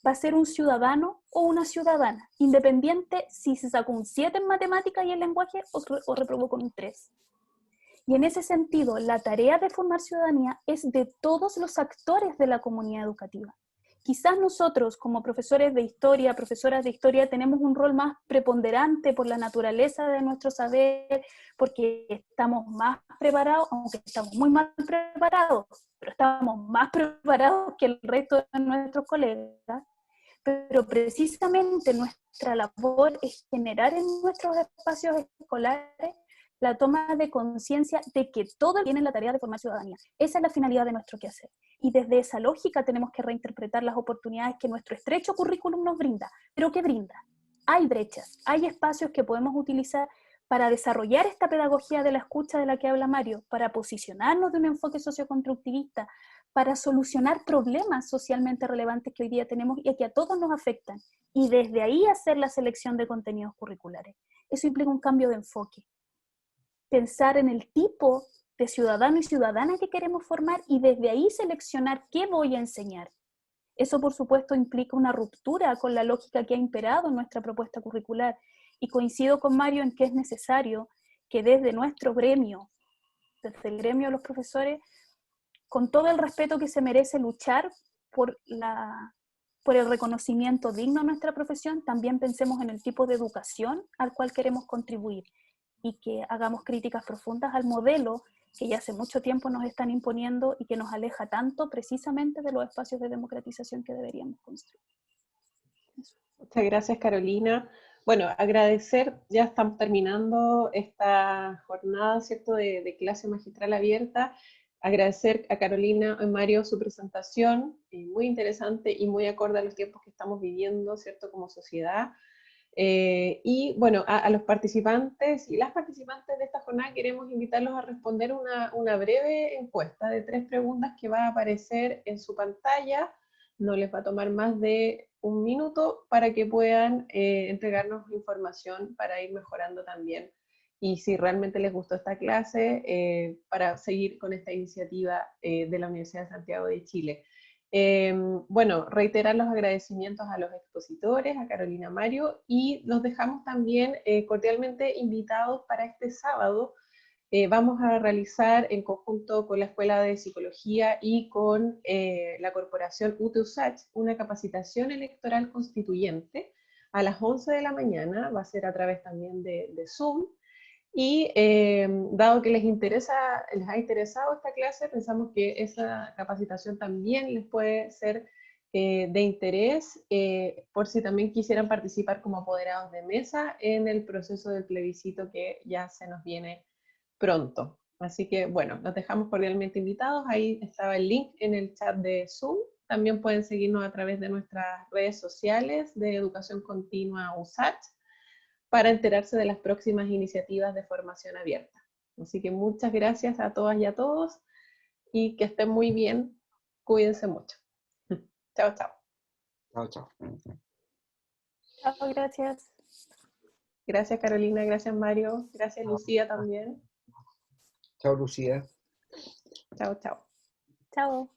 va a ser un ciudadano o una ciudadana, independiente si se sacó un 7 en matemática y en lenguaje o reprobó con un 3. Y en ese sentido, la tarea de formar ciudadanía es de todos los actores de la comunidad educativa. Quizás nosotros, como profesores de historia, profesoras de historia, tenemos un rol más preponderante por la naturaleza de nuestro saber, porque estamos más preparados, aunque estamos muy mal preparados, pero estamos más preparados que el resto de nuestros colegas. Pero precisamente nuestra labor es generar en nuestros espacios escolares la toma de conciencia de que todo tiene la tarea de formar ciudadanía. Esa es la finalidad de nuestro quehacer. Y desde esa lógica tenemos que reinterpretar las oportunidades que nuestro estrecho currículum nos brinda. ¿Pero qué brinda? Hay brechas, hay espacios que podemos utilizar para desarrollar esta pedagogía de la escucha de la que habla Mario, para posicionarnos de un enfoque socioconstructivista, para solucionar problemas socialmente relevantes que hoy día tenemos y que a todos nos afectan. Y desde ahí hacer la selección de contenidos curriculares. Eso implica un cambio de enfoque. Pensar en el tipo de ciudadano y ciudadana que queremos formar y desde ahí seleccionar qué voy a enseñar. Eso, por supuesto, implica una ruptura con la lógica que ha imperado en nuestra propuesta curricular. Y coincido con Mario en que es necesario que desde nuestro gremio, desde el gremio de los profesores, con todo el respeto que se merece luchar por el reconocimiento digno de nuestra profesión, también pensemos en el tipo de educación al cual queremos contribuir y que hagamos críticas profundas al modelo que ya hace mucho tiempo nos están imponiendo y que nos aleja tanto precisamente de los espacios de democratización que deberíamos construir. Muchas gracias, Carolina. Bueno, agradecer, ya estamos terminando esta jornada, ¿cierto?, de clase magistral abierta. Agradecer a Carolina y Mario su presentación, muy interesante y muy acorde a los tiempos que estamos viviendo, ¿cierto?, como sociedad. Y bueno, a los participantes y las participantes de esta jornada queremos invitarlos a responder una breve encuesta de 3 preguntas que va a aparecer en su pantalla. No les va a tomar más de 1 minuto para que puedan entregarnos información para ir mejorando también. Y si realmente les gustó esta clase, para seguir con esta iniciativa de la Universidad de Santiago de Chile. Bueno, reiterar los agradecimientos a los expositores, a Carolina, Mario, y los dejamos también cordialmente invitados para este sábado. Vamos a realizar en conjunto con la Escuela de Psicología y con la Corporación UTE-USACH una capacitación electoral constituyente a las 11 de la mañana, va a ser a través también de Zoom. Y dado que les ha interesado esta clase, pensamos que esa capacitación también les puede ser de interés, por si también quisieran participar como apoderados de mesa en el proceso del plebiscito que ya se nos viene pronto. Así que bueno, los dejamos cordialmente invitados. Ahí estaba el link en el chat de Zoom. También pueden seguirnos a través de nuestras redes sociales de Educación Continua USACH, para enterarse de las próximas iniciativas de formación abierta. Así que muchas gracias a todas y a todos, y que estén muy bien. Cuídense mucho. Chao, chao. Chao, chao. Chao, gracias. Gracias, Carolina, gracias, Mario, gracias, Lucía, también. Chao, Lucía. Chao, chao. Chao.